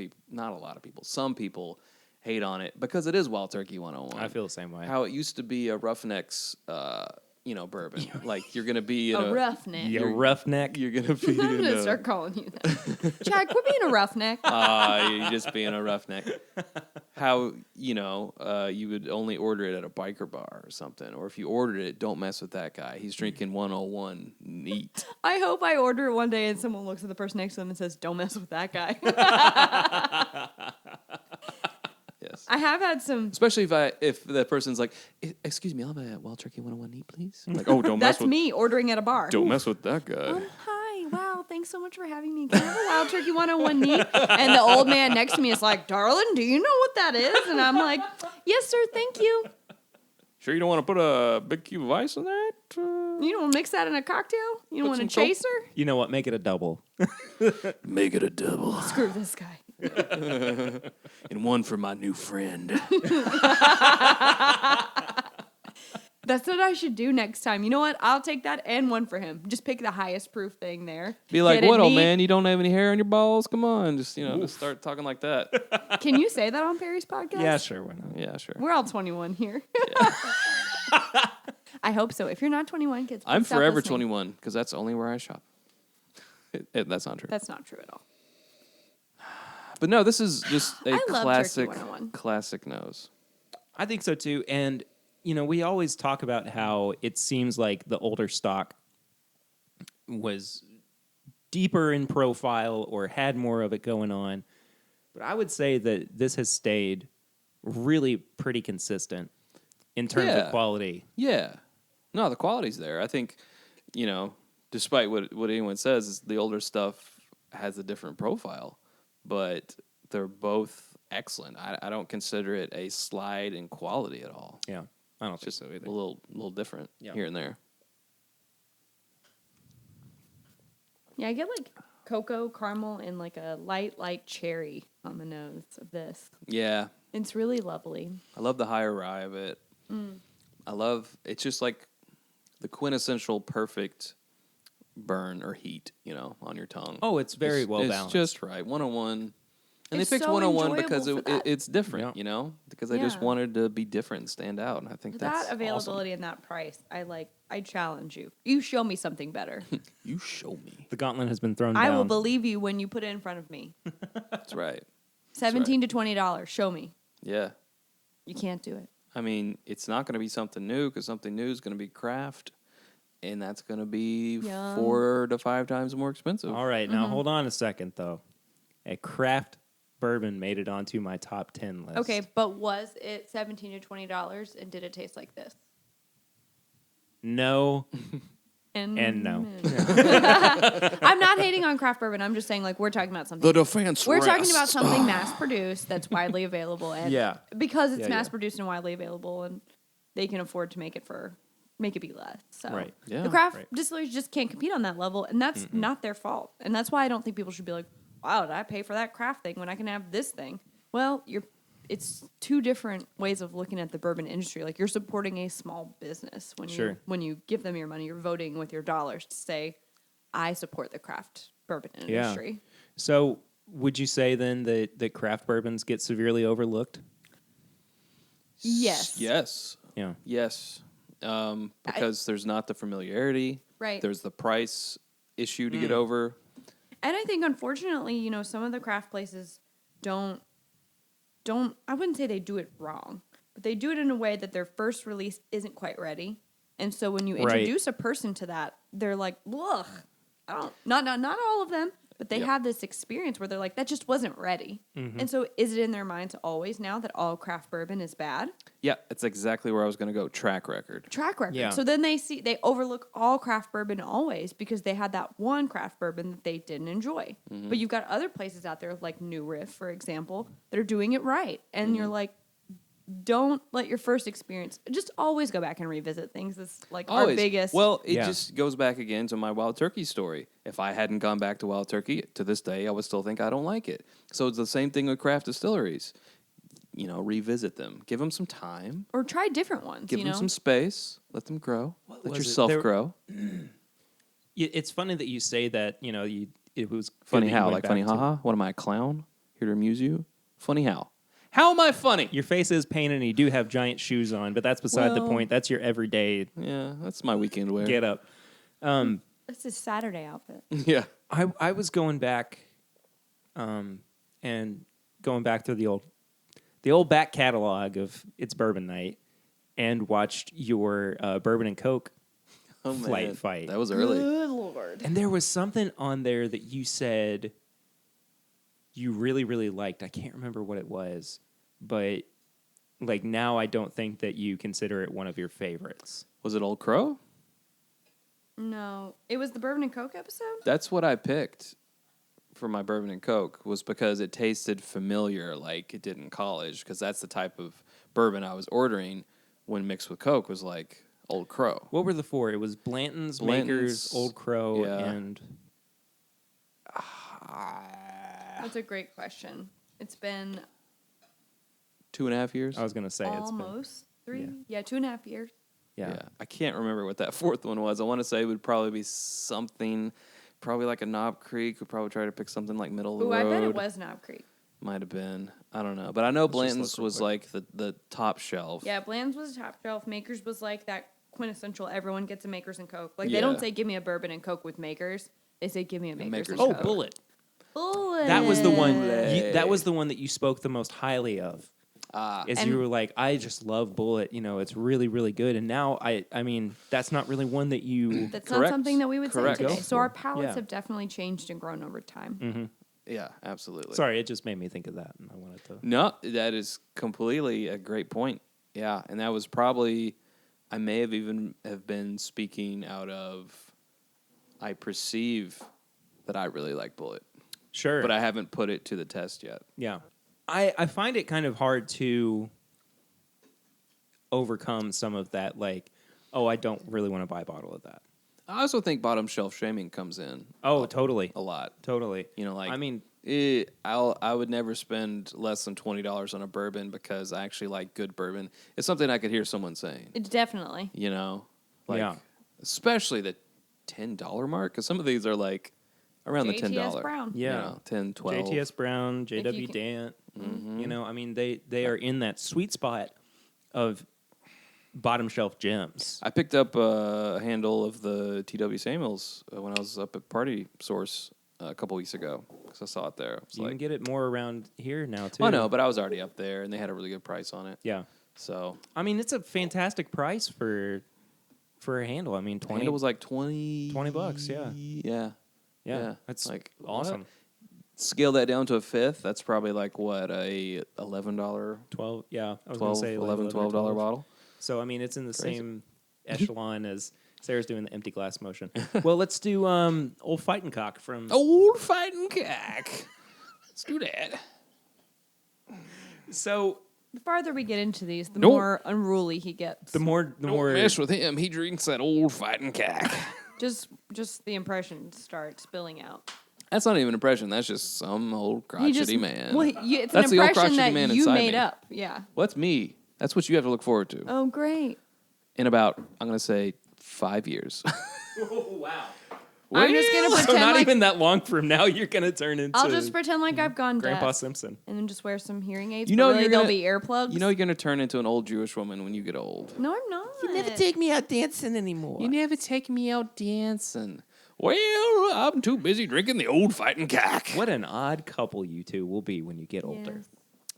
some people hate on it because it is Wild Turkey 101. I feel the same way. How it used to be a Roughnecks, bourbon. Like you're gonna be in A roughneck. You roughneck. You're gonna be I'm in gonna start calling you that. Chad, quit being a roughneck. you're just being a roughneck. How you would only order it at a biker bar or something, or if you ordered it, don't mess with that guy. He's drinking 101 neat. I hope I order it one day and someone looks at the person next to them and says, "Don't mess with that guy." Yes. I have had some. Especially if the person's like, "Excuse me, I'll have a Wild Turkey 101 neat, please." I'm like, oh, don't mess That's with me ordering at a bar. Don't mess with that guy. Hi, wow, thanks so much for having me. Can I have a Wild Turkey 101 neat? And the old man next to me is like, "Darling, do you know what that is?" And I'm like, "Yes, sir, thank you." Sure, you don't want to put a big cube of ice in that? You don't want to mix that in a cocktail? You don't Put want a some Coke? chaser? You know what? Make it a double. Make it a double. Screw this guy. And one for my new friend. That's what I should do next time. You know what? I'll take that and one for him. Just pick the highest proof thing there. Be like, Get it what, old neat. man? You don't have any hair on your balls? Come on. Just, just start talking like that. Can you say that on Perry's podcast? Yeah, sure. Why not? Yeah, sure. We're all 21 here. I hope so. If you're not 21, kids, I'm please stop forever listening. 21 because that's only where I shop. That's not true. That's not true at all. But no, this is just a I love Turkey classic, 101. classic nose. I think so too. And we always talk about how it seems like the older stock was deeper in profile or had more of it going on. But I would say that this has stayed really pretty consistent in terms of quality. Yeah. No, the quality's there. I think, despite what anyone says, is the older stuff has a different profile, but they're both excellent. I don't consider it a slide in quality at all. Yeah, I don't It's think just so a either. little different here and there. Yeah, I get like cocoa, caramel, and like a light cherry on the nose of this. Yeah. It's really lovely. I love the higher rye of it. It's just like the quintessential perfect burn or heat, on your tongue. Oh, it's very well It's balanced. just right. 101. And It's they picked so 101 because enjoyable for that. it's different, because they just Yeah. wanted to be different and stand out. And I think that's That availability and that price, I challenge you. You show me something better. awesome. You show me. The gauntlet has been thrown I down. will believe you when you put it in front of me. That's right. $17 to $20. Show me. Yeah. You can't do it. I mean, it's not going to be something new because something new is going to be craft, and that's going to be Yum. 4 to 5 times more expensive. All right, now hold on a second, though. A craft bourbon made it onto my top 10 list. Okay, but was it $17 to $20 and did it taste like this? No. And no. I'm not hating on craft bourbon. I'm just saying, we're talking about something. The defense We're talking rests. about something mass produced that's widely available, and Yeah. because it's Yeah, mass yeah. produced and widely available, and they can afford to make it be less. So Right. Yeah. the craft Right. distilleries just can't compete on that level, and that's not their fault. And that's why I don't think people should be like, "Wow, did I pay for that craft thing when I can have this thing?" Well, it's two different ways of looking at the bourbon industry. Like, you're supporting a small business when you give them your money. You're voting with your dollars to say, "I support the craft bourbon industry." So would you say then that craft bourbons get severely overlooked? Yes. Yes. Yeah. Yes. Because there's not the familiarity. Right. There's the price issue to get over. And I think, unfortunately, some of the craft places don't, I wouldn't say they do it wrong, but they do it in a way that their first release isn't quite ready. And so when you Right. introduce a person to that, they're like, ugh, not all of them, but they Yep. have this experience where they're like, that just wasn't ready. And so is it in their minds always now that all craft bourbon is bad? Yeah, it's exactly where I was going to go. Track record. Track record. Yeah. So then they overlook all craft bourbon always because they had that one craft bourbon that they didn't enjoy. But you've got other places out there like New Riff, for example, that are doing it right. And you're like, don't let your first experience, just always go back and revisit things. It's like our Always. biggest. Well, it Yeah. just goes back again to my Wild Turkey story. If I hadn't gone back to Wild Turkey, to this day, I would still think I don't like it. So it's the same thing with craft distilleries. Revisit them. Give them some time. or try different ones, Give them some space. Let them grow. Let was it? yourself There- grow. It's funny that you say that, it was good Funny that you how? went Like funny back to- haha? What am I, a clown? Here to amuse you? Funny how? How am I funny? Your face is painted and you do have giant shoes on, but that's beside the Well- point. That's your everyday Yeah, that's my weekend wear. get up. That's his Saturday outfit. Yeah. I was going back and going back to the old back catalog of It's Bourbon Night and watched your Bourbon and Coke flight fight. That was early. Good Lord. And there was something on there that you said you really, really liked. I can't remember what it was, but like now I don't think that you consider it one of your favorites. Was it Old Crow? No, it was the Bourbon and Coke episode? That's what I picked for my Bourbon and Coke, was because it tasted familiar like it did in college, because that's the type of bourbon I was ordering when mixed with Coke, was like Old Crow. What were the four? It was Blanton's, Makers, Old Crow, yeah. and That's a great question. It's been 2.5 years? I was going to say it's been, almost 3. yeah. Yeah, 2.5 years. yeah. I can't remember what that fourth one was. I want to say it would probably be something, probably like a Knob Creek. We'd probably try to pick something like middle of the Ooh, road. I bet it was Knob Creek. Might have been. I don't know. But I know just Blanton's look real was quick. like the top shelf. Yeah, Bland's was top shelf. Makers was like that quintessential everyone gets a Makers and Coke. Like, Yeah. they don't say, give me a Bourbon and Coke with Makers. They say, give me a Makers, Makers and Oh, Coke. Bullet. Bullet. That was the one. Bullet. That was the one that you spoke the most highly of. Is And- you were like, I just love Bullet. You know, it's really, really good. And now I mean, that's not really one that you. That's not Correct. something that we would Correct. say today. Go So our for. palates Yeah. have definitely changed and grown over time. Yeah, absolutely. Sorry, it just made me think of that, and I wanted to. No, that is completely a great point. Yeah, and that was probably, I may have even have been speaking out of, I perceive that I really like Bullet, Sure, but I haven't put it to the test yet. yeah, I find it kind of hard to overcome some of that. Like, oh, I don't really want to buy a bottle of that. I also think bottom shelf shaming comes in Oh, totally, a lot. totally. You know, like I mean, I would never spend less than $20 on a bourbon because I actually like good bourbon. It's something I could hear someone saying. It definitely. You know, like Yeah. especially the $10 mark, because some of these are like around the $10. JTS Brown. Yeah. You know, 10, 12. JTS Brown, JW can- Dant. Mm-hmm. You know, I mean, they are in that sweet spot of bottom shelf gems. I picked up a handle of the TW Samuels when I was up at Party Source a couple weeks ago because I saw it there. I was You like, can get it more around here now too. oh no, but I was already up there and they had a really good price on it. Yeah, So I mean, it's a fantastic price for a handle. I mean, 20 handle was like $20. $20, yeah. Yeah. Yeah, that's like awesome. what? Scale that down to a fifth. That's probably like what, a $11, 12, yeah. I was 12, going to say like $11, $12 bottle. So I mean, it's in the Crazy. same echelon as Sarah's doing the empty glass motion. Well, let's do Old Fighting Cock from. Old Fighting Cock. Let's do that. So The farther we get into these, the Nope. more unruly he gets. the more Don't mess with him. He drinks that Old Fighting Cock. Just the impressions start spilling out. That's not even an impression. That's just some old crotchety man. Well, it's That's an the old impression crotchety that man you inside made me. up. Yeah. Well, that's me. That's what you have to look forward to. Oh, great. In about, I'm going to say, 5 years. Oh, wow. I'm just gonna So pretend not like even that long from now, you're gonna turn into. I'll just pretend like I've gone Grandpa deaf Simpson. and then just wear some hearing aids. You know but really you're they'll gonna- be earplugs. You know you're going to turn into an old Jewish woman when you get old. No, I'm not. me out dancing anymore. You never take me out dancing. Well, I'm too busy drinking the Old Fighting Cock. What an odd couple you two will be when you get older. Yes.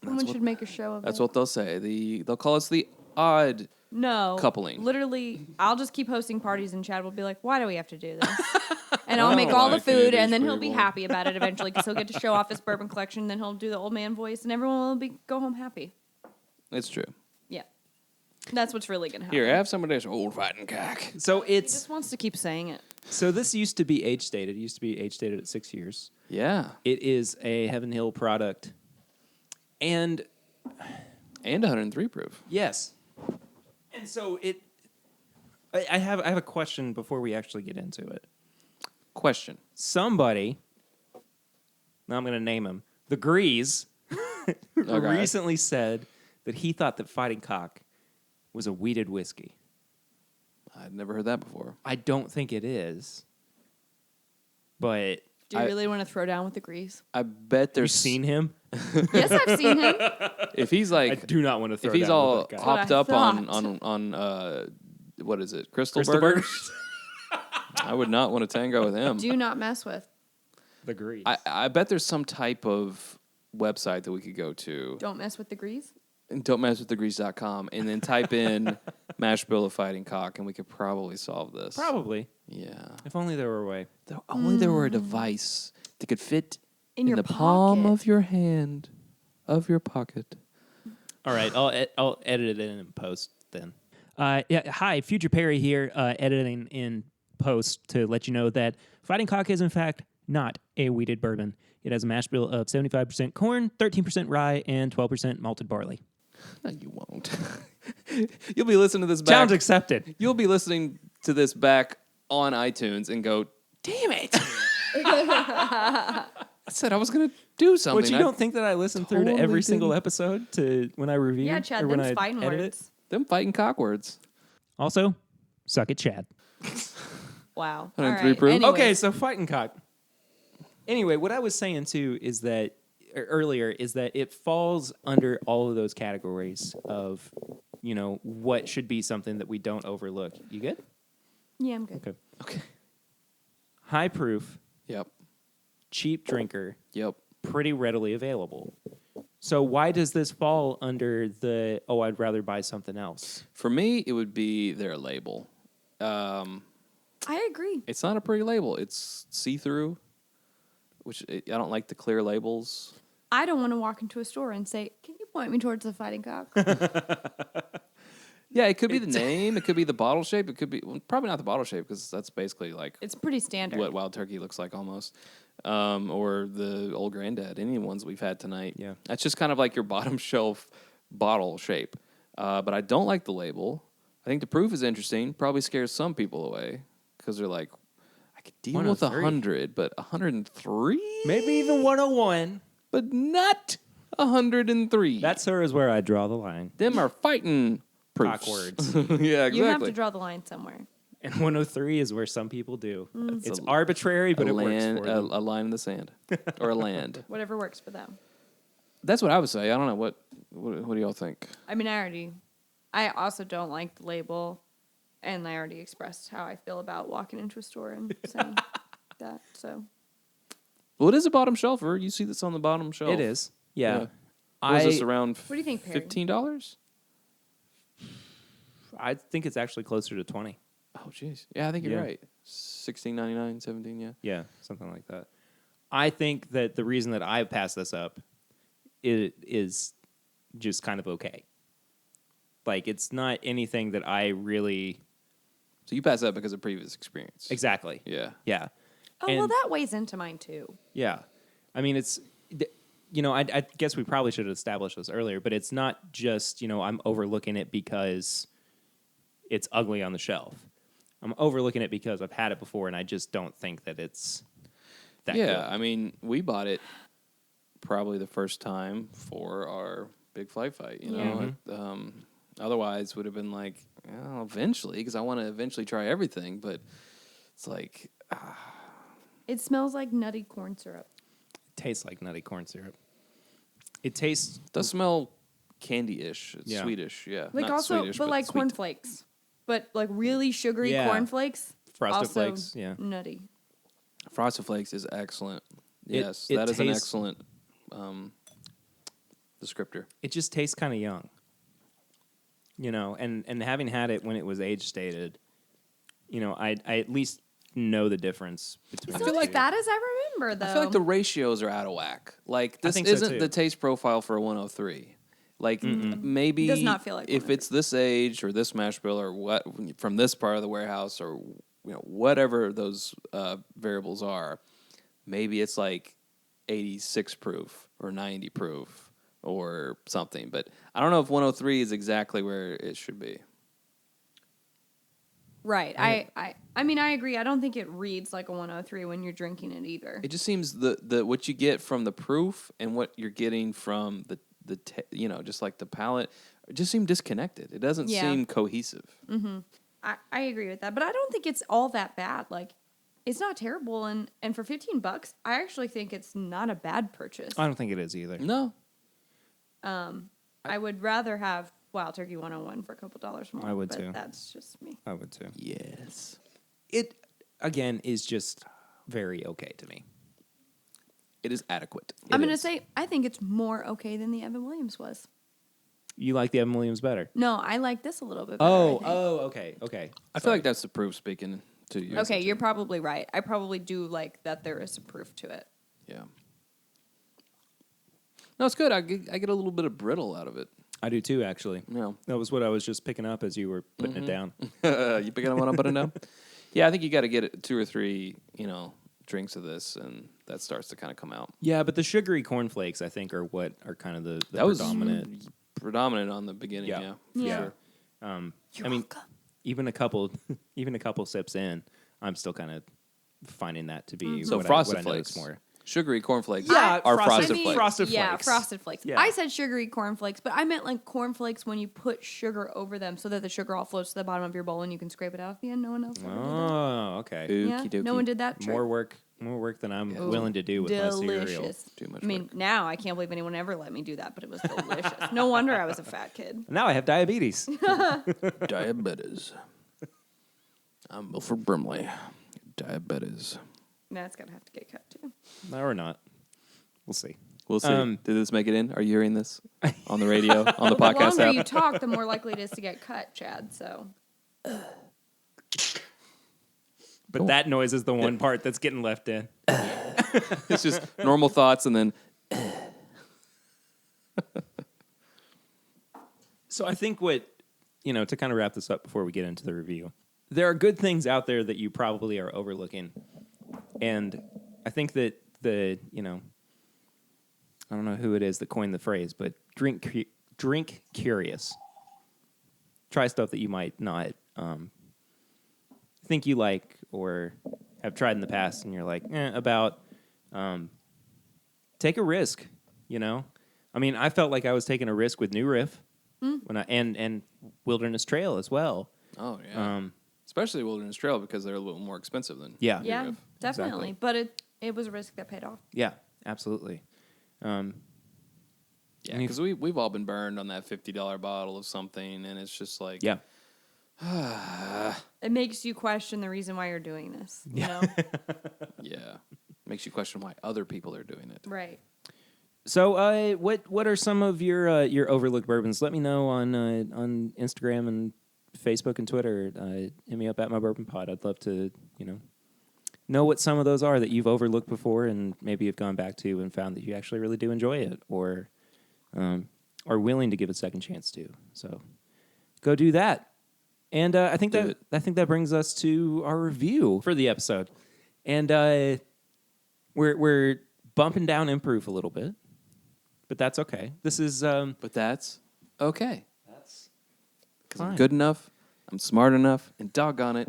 Someone should make a show of That's it. what they'll say. They'll call us the odd. No. coupling. Literally, I'll just keep hosting parties and Chad will be like, why do we have to do this? And I'll make don't all the like any of food and these then he'll be people. happy about it eventually because he'll get to show off his bourbon collection. Then he'll do the old man voice and everyone will go home happy. It's true. Yeah. That's what's really going to happen. Here, have some of this Old Fighting Cock. So He it's just wants to keep saying it. so this used to be age stated. It used to be age stated at 6 years. Yeah. It is a Heaven Hill product, and And 103 proof. yes, and so it. I have a question before we actually get into it. Question. Somebody, now I'm going to name him, the Grease, recently said that he thought that Fighting Cock was a weeded whiskey. I'd never heard that before. I don't think it is, but Do you really want to throw down with the Grease? I bet Have you there's seen him? Yes, I've seen him. if he's I like do not want to throw if he's down all with that guy. hopped That's up what I on what is it, Crystal Crystal Burgers? I would not want to tango with him. Do not mess with. The Grease. I bet there's some type of website that we could go to. Don't mess with the Grease. Don't mess with thegrease.com and then type in mash bill of fighting cock and we could probably solve this. Probably. Yeah. If only there were a way. If only there were a device that could fit In your the palm pocket. of your hand, of your pocket. All right, I'll edit it in post then. Hi, Future Perry here, editing in post to let you know that Fighting Cock is in fact not a wheated bourbon. It has a mash bill of 75% corn, 13% rye, and 12% malted barley. No, you won't. You'll be listening to this back. Challenge accepted. You'll be listening to this back on iTunes and go, damn it. I said I was going to do something. But you don't think that I listen through to totally every single didn't. episode to when I review? Yeah, Chad, or when them's I fighting edit words. Them fighting cock words. it? Also, suck it, Chad. Wow. 103 All right. proof. Anyways. Okay, so Fighting Cock. Anyway, what I was saying too is that earlier is that it falls under all of those categories of, what should be something that we don't overlook. You good? Yeah, I'm good. Okay. Okay. High proof, Yep. cheap drinker, Yep. pretty readily available. So why does this fall under the, I'd rather buy something else? For me, it would be their label. I agree. It's not a pretty label. It's see-through, which I don't like the clear labels. I don't want to walk into a store and say, "Can you point me towards the Fighting Cock?" Yeah, it could be the name. It could be the bottle shape. It could be probably not the bottle shape because that's basically like It's pretty standard. what Wild Turkey looks like almost, or the Old Granddad. Any ones we've had tonight. Yeah. That's just kind of like your bottom shelf bottle shape. But I don't like the label. I think the proof is interesting. Probably scares some people away because they're like, I could deal with 103. 100, but 103, Maybe even 101. but not 103. That, sir, is where I draw the line. Them are fighting proofs. Cock words. Yeah, exactly. You have to draw the line somewhere. And 103 is where some people do. It's a- arbitrary, but it works for a them. line in the sand or a land. Whatever works for them. That's what I would say. I don't know what do y'all think? I mean, I also don't like the label, and I already expressed how I feel about walking into a store and saying that. So Well, it is a bottom shelfer. You see this on the bottom shelf. It is. Yeah. Was this around What do you think, Perry? $15? I think it's actually closer to 20. Oh, jeez. Yeah, I think you're Yeah. right. $16.99, $17, yeah. Yeah, something like that. I think that the reason that I passed this up is just kind of okay. Like, it's not anything that I really... So you pass that because of previous experience. Exactly. Yeah. Yeah. Oh, well, that weighs into mine too. Yeah. I mean, it's... I guess we probably should have established this earlier, but it's not just, I'm overlooking it because it's ugly on the shelf. I'm overlooking it because I've had it before, and I just don't think that it's that good. Yeah, I mean, we bought it probably the first time for our big flight fight, you know. Otherwise, would have been like, eventually, because I want to eventually try everything, but it's like... It smells like nutty corn syrup. It tastes like nutty corn syrup. It tastes... It does smell candy-ish. It's Yeah. Swedish, yeah. Like Not also, Swedish, but like sweet. cornflakes. But like really sugary Yeah. cornflakes. Frosted also Flakes, yeah. nutty. Frosted Flakes is excellent. Yes, it that is an tastes- excellent descriptor. It just tastes kind of young. And having had it when it was age stated, I at least know the difference between It's the not as two. bad as I remember, though. I feel like the ratios are out of whack. Like, I this think so, isn't too. the taste profile for a 103. Like, maybe Does not feel like if 103. it's this age or this mash bill or what from this part of the warehouse or whatever those variables are, maybe it's like 86 proof or 90 proof or something. But I don't know if 103 is exactly where it should be. Right. I mean, I agree. I don't think it reads like a 103 when you're drinking it either. It just seems the what you get from the proof and what you're getting from the just like the palate, it just seem disconnected. It doesn't Yeah. seem cohesive. I agree with that, but I don't think it's all that bad. Like, it's not terrible, and for $15, I actually think it's not a bad purchase. I don't think it is either. No. I would rather have Wild Turkey 101 for a couple dollars more. I would but too. That's just me. I would too. Yes. It, again, is just very okay to me. It is adequate. I'm going to say I think it's more okay than the Evan Williams was. You like the Evan Williams better? No, I like this a little bit better. I think. Okay. I feel like that's the proof speaking to you. Okay, you're probably right. I probably do like that there is some proof to it. Yeah. No, it's good. I get a little bit of brittle out of it. I do too, actually. No. That was what I was just picking up as you were putting it down. You picking up what I'm putting down? Yeah, I think you got to get 2 or 3, drinks of this, and that starts to kind of come out. Yeah, but the sugary cornflakes, I think, are what are kind of the That was predominant. predominant on the beginning. Yeah, for Yeah. sure. You're I mean, welcome. even a couple sips in, I'm still kind of finding that to be So what Frosted I notice Flakes. more. Sugary cornflakes Yeah, are Frosted- Frosted I mean, Flakes. Frosted Yeah, Flakes. Frosted Flakes. Yeah. I said sugary cornflakes, but I meant like cornflakes when you put sugar over them so that the sugar all floats to the bottom of your bowl and you can scrape it out at the end. No one else ever did that. Oh, okay. Okey Yeah, dokey. no one did that trick. More work than I'm willing to do with my cereal. Delicious. Too much I mean, now I can't believe anyone ever let me do that, but it was delicious. No wonder I was a fat kid. Now I have diabetes. Diabetes. I'm Milford Brimley. Diabetes. That's gonna have to get cut too. No, or not. We'll see. We'll see. Um, Did this make it in? Are you hearing this on the radio, on the Well, the podcast longer app? you talk, the more likely it is to get cut, Chad. So But that noise is the one part that's getting left in. It's just normal thoughts and then So I think what, to kind of wrap this up before we get into the review, there are good things out there that you probably are overlooking. And I think that I don't know who it is that coined the phrase, but drink curious. Try stuff that you might not think you like or have tried in the past, and you're like, about. Take a risk, I mean, I felt like I was taking a risk with New Riff when and Wilderness Trail as well. oh yeah, especially Wilderness Trail because they're a little more expensive than Yeah. yeah, Riff. definitely. Exactly. But it was a risk that paid off. Yeah, absolutely. Yeah, And because we've all been burned on that $50 bottle of something, and it's just like Yeah. It makes you question the reason why you're doing this. You know? yeah, makes you question why other people are doing it. Right. So, what are some of your overlooked bourbons? Let me know on Instagram and Facebook and Twitter. Hit me up at my Bourbon Pod. I'd love to, know what some of those are that you've overlooked before and maybe have gone back to and found that you actually really do enjoy it or are willing to give a second chance to. So, go do that. And I think that brings us to our review for the episode. And we're bumping down in proof a little bit, but that's okay. This is But that's okay. that's Because I'm good enough, I'm smart enough, and doggone it,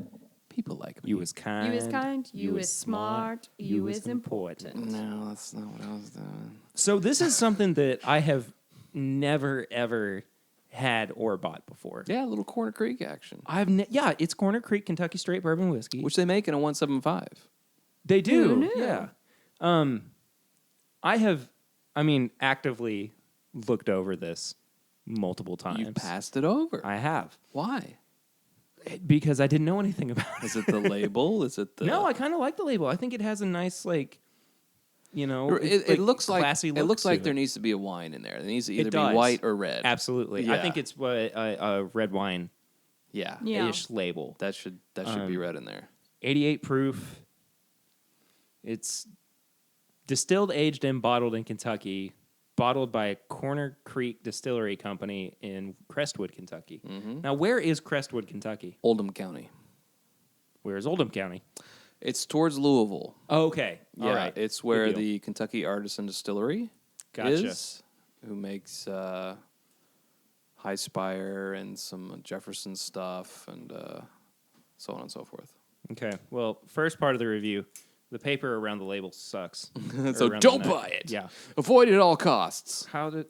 people like me. you is kind. You is kind. You is smart. You is important. No, that's not what I was doing. So this is something that I have never ever had or bought before. Yeah, a little Corner Creek action, Yeah, it's Corner Creek Kentucky Straight Bourbon Whiskey. which they make in a 175. They do. Who knew? Yeah. I have, actively looked over this multiple times. You passed it over. I have. Why? Because I didn't know anything about it. Is it the label? Is it the? No, I kind of like the label. I think it has a nice, It looks like classy it look looks to like it. there needs to be a wine in there. It needs to either It be does. white or red. Absolutely. I Yeah. think it's a red wine Yeah, Yeah. ish label. that should be red in there. 88 proof. It's distilled, aged, and bottled in Kentucky. Bottled by Corner Creek Distillery Company in Crestwood, Kentucky. Now, where is Crestwood, Kentucky? Oldham County. Where is Oldham County? It's towards Louisville. Oh, okay. Yeah, All right. it's where Good deal. the Kentucky Artisan Distillery Gotcha. is, who makes High Spire and some Jefferson stuff and so on and so forth. Okay. Well, first part of the review, the paper around the label sucks. So Or around don't the neck. buy it. Yeah. Avoid it at all costs. How did...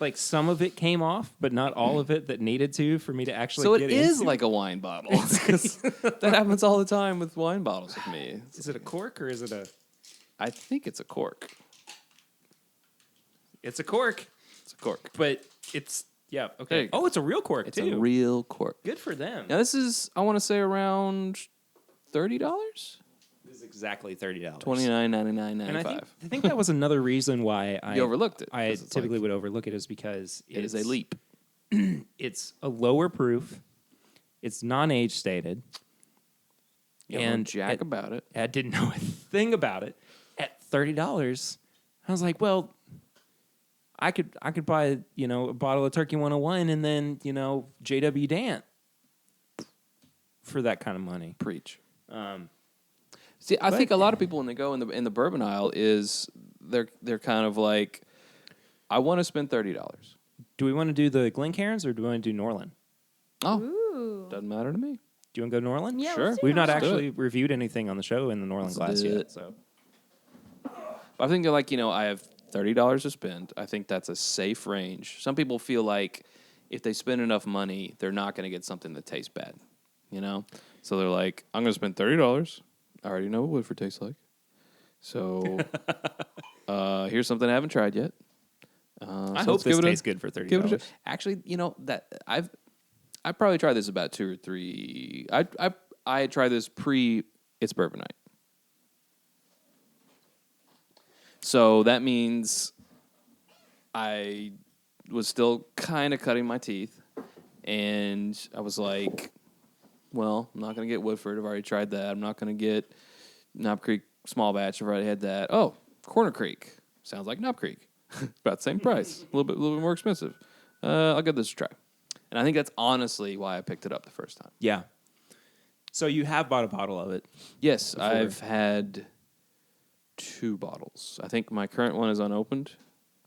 like some of it came off, but not all of it that needed to for me to actually So get it is into. like a wine bottle. 'Cause that happens all the time with wine bottles with me. Is it a cork or is it a... I think it's a cork. It's a cork, It's a cork. but it's... Yeah, There okay. you go. Oh, it's a real cork, It's too. a real cork. Good for them. Now this is, I want to say, around $30. This is exactly $30. $29.99.95. And I think that was another reason why I You overlooked it, I 'cause it's typically like- would overlook it is because It is a leap. It's a lower proof. It's non-age stated. You don't know And jack it- about it. I didn't know a thing about it. At $30, I was like, well, I could buy, a bottle of Turkey 101 and then, JW Dant for that kind of money. Preach. See, I think a lot of people when they go in the bourbon aisle is they're kind of like, I want to spend $30. Do we want to do the Glencairns or do we want to do Norland? Oh, Ooh. doesn't matter to me. Do you want to go Norland? Yeah, Sure. let's do We've not Norland. do actually reviewed anything on the show in the Norland Let's glass do yet. it. So I think they're like, I have $30 to spend. I think that's a safe range. Some people feel like if they spend enough money, they're not going to get something that tastes bad, So they're like, I'm going to spend $30. I already know what Woodford tastes like. So here's something I haven't tried yet. I So hope let's this give it tastes good for $30. Give it a try. Actually, that I probably tried this about 2 or 3. I tried this pre It's Bourbon Night. So that means I was still kind of cutting my teeth, and I was like, well, I'm not going to get Woodford. I've already tried that. I'm not going to get Knob Creek Small Batch. I've already had that. Oh, Corner Creek. Sounds like Knob Creek. About the same price. A little bit more expensive. I'll give this a try. And I think that's honestly why I picked it up the first time. Yeah. So you have bought a bottle of it. Yes, Before. I've had 2 bottles. I think my current one is unopened.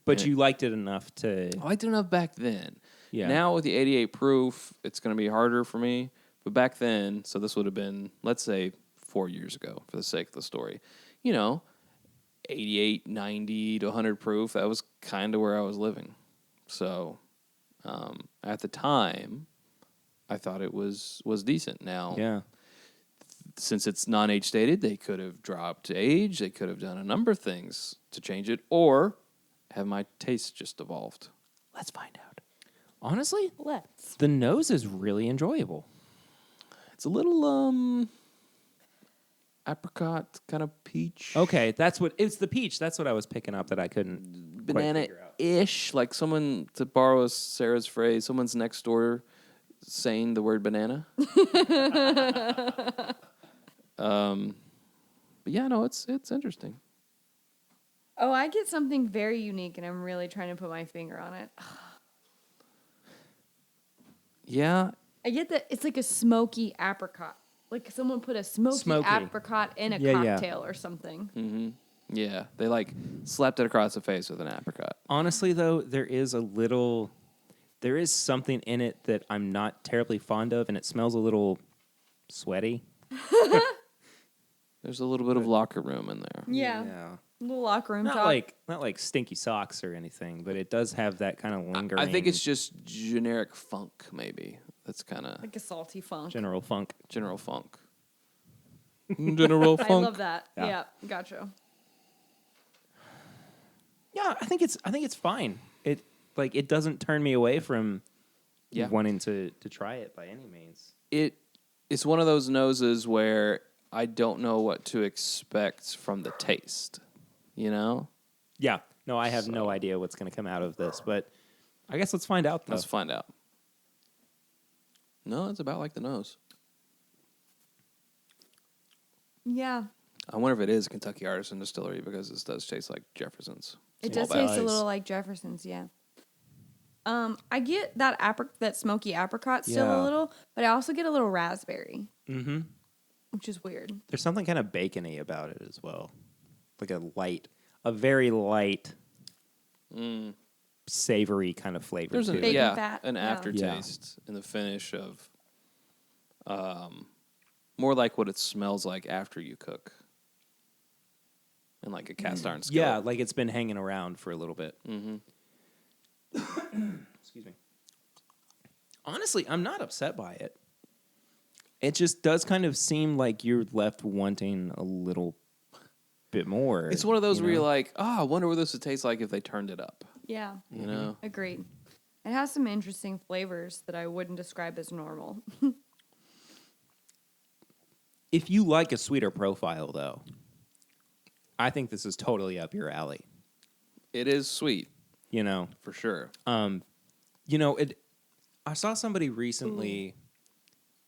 But Yeah. you liked it enough to... I liked it enough back then. Yeah. Now with the 88 proof, it's going to be harder for me. But back then, so this would have been, let's say, 4 years ago for the sake of the story. 88, 90 to 100 proof, that was kind of where I was living. So at the time, I thought it was decent. Now, Yeah. since it's non-age stated, they could have dropped age. They could have done a number of things to change it, or have my taste just evolved. Let's find out. Honestly, Let's. the nose is really enjoyable. It's a little apricot kind of peach. Okay, it's the peach. That's what I was picking up that I couldn't quite figure out. Banana-ish, like someone, to borrow Sarah's phrase, someone's next door saying the word banana. But yeah, no, it's interesting. Oh, I get something very unique, and I'm really trying to put my finger on it. Yeah, I get that it's like a smoky apricot. Like someone put a smoky apricot in a Yeah, yeah. cocktail or something. yeah, they like slapped it across the face with an apricot. Honestly, though, there is something in it that I'm not terribly fond of, and it smells a little sweaty. There's a little bit of locker room in there. Yeah. Little locker room Not talk. like stinky socks or anything, but it does have that kind of lingering. I think it's just generic funk, maybe. That's kind of like a salty funk. general funk. general funk. General funk. I love that. Yeah. Yeah, gotcha. Yeah, I think it's fine. It doesn't turn me away from wanting to try it by any means. It's one of those noses where I don't know what to expect from the taste. Yeah. No, I have no idea what's going to come out of this, but I guess let's find out, though. Let's find out. No, it's about like the nose. Yeah. I wonder if it is a Kentucky Artisan Distillery because this does taste like Jefferson's. It Small does taste batch. a little like Jefferson's, yeah. I get that smoky apricot still Yeah. a little, but I also get a little raspberry, Mm-hmm. which is weird. There's something kind of bacony about it as well. Like a very light, savory kind of flavor There's to an it. Bacon fat, an yeah. aftertaste in the finish of more like what it smells like after you cook. In like a cast iron skillet. Yeah, like it's been hanging around for a little bit. Mm-hmm. Excuse me. Honestly, I'm not upset by it. It just does kind of seem like you're left wanting a little bit more. It's one of those where you're know? like, I wonder what this would taste like if they turned it up. Yeah. You know? Agreed. It has some interesting flavors that I wouldn't describe as normal. If you like a sweeter profile, though, I think this is totally up your alley. It is sweet, You know, for sure. I saw somebody recently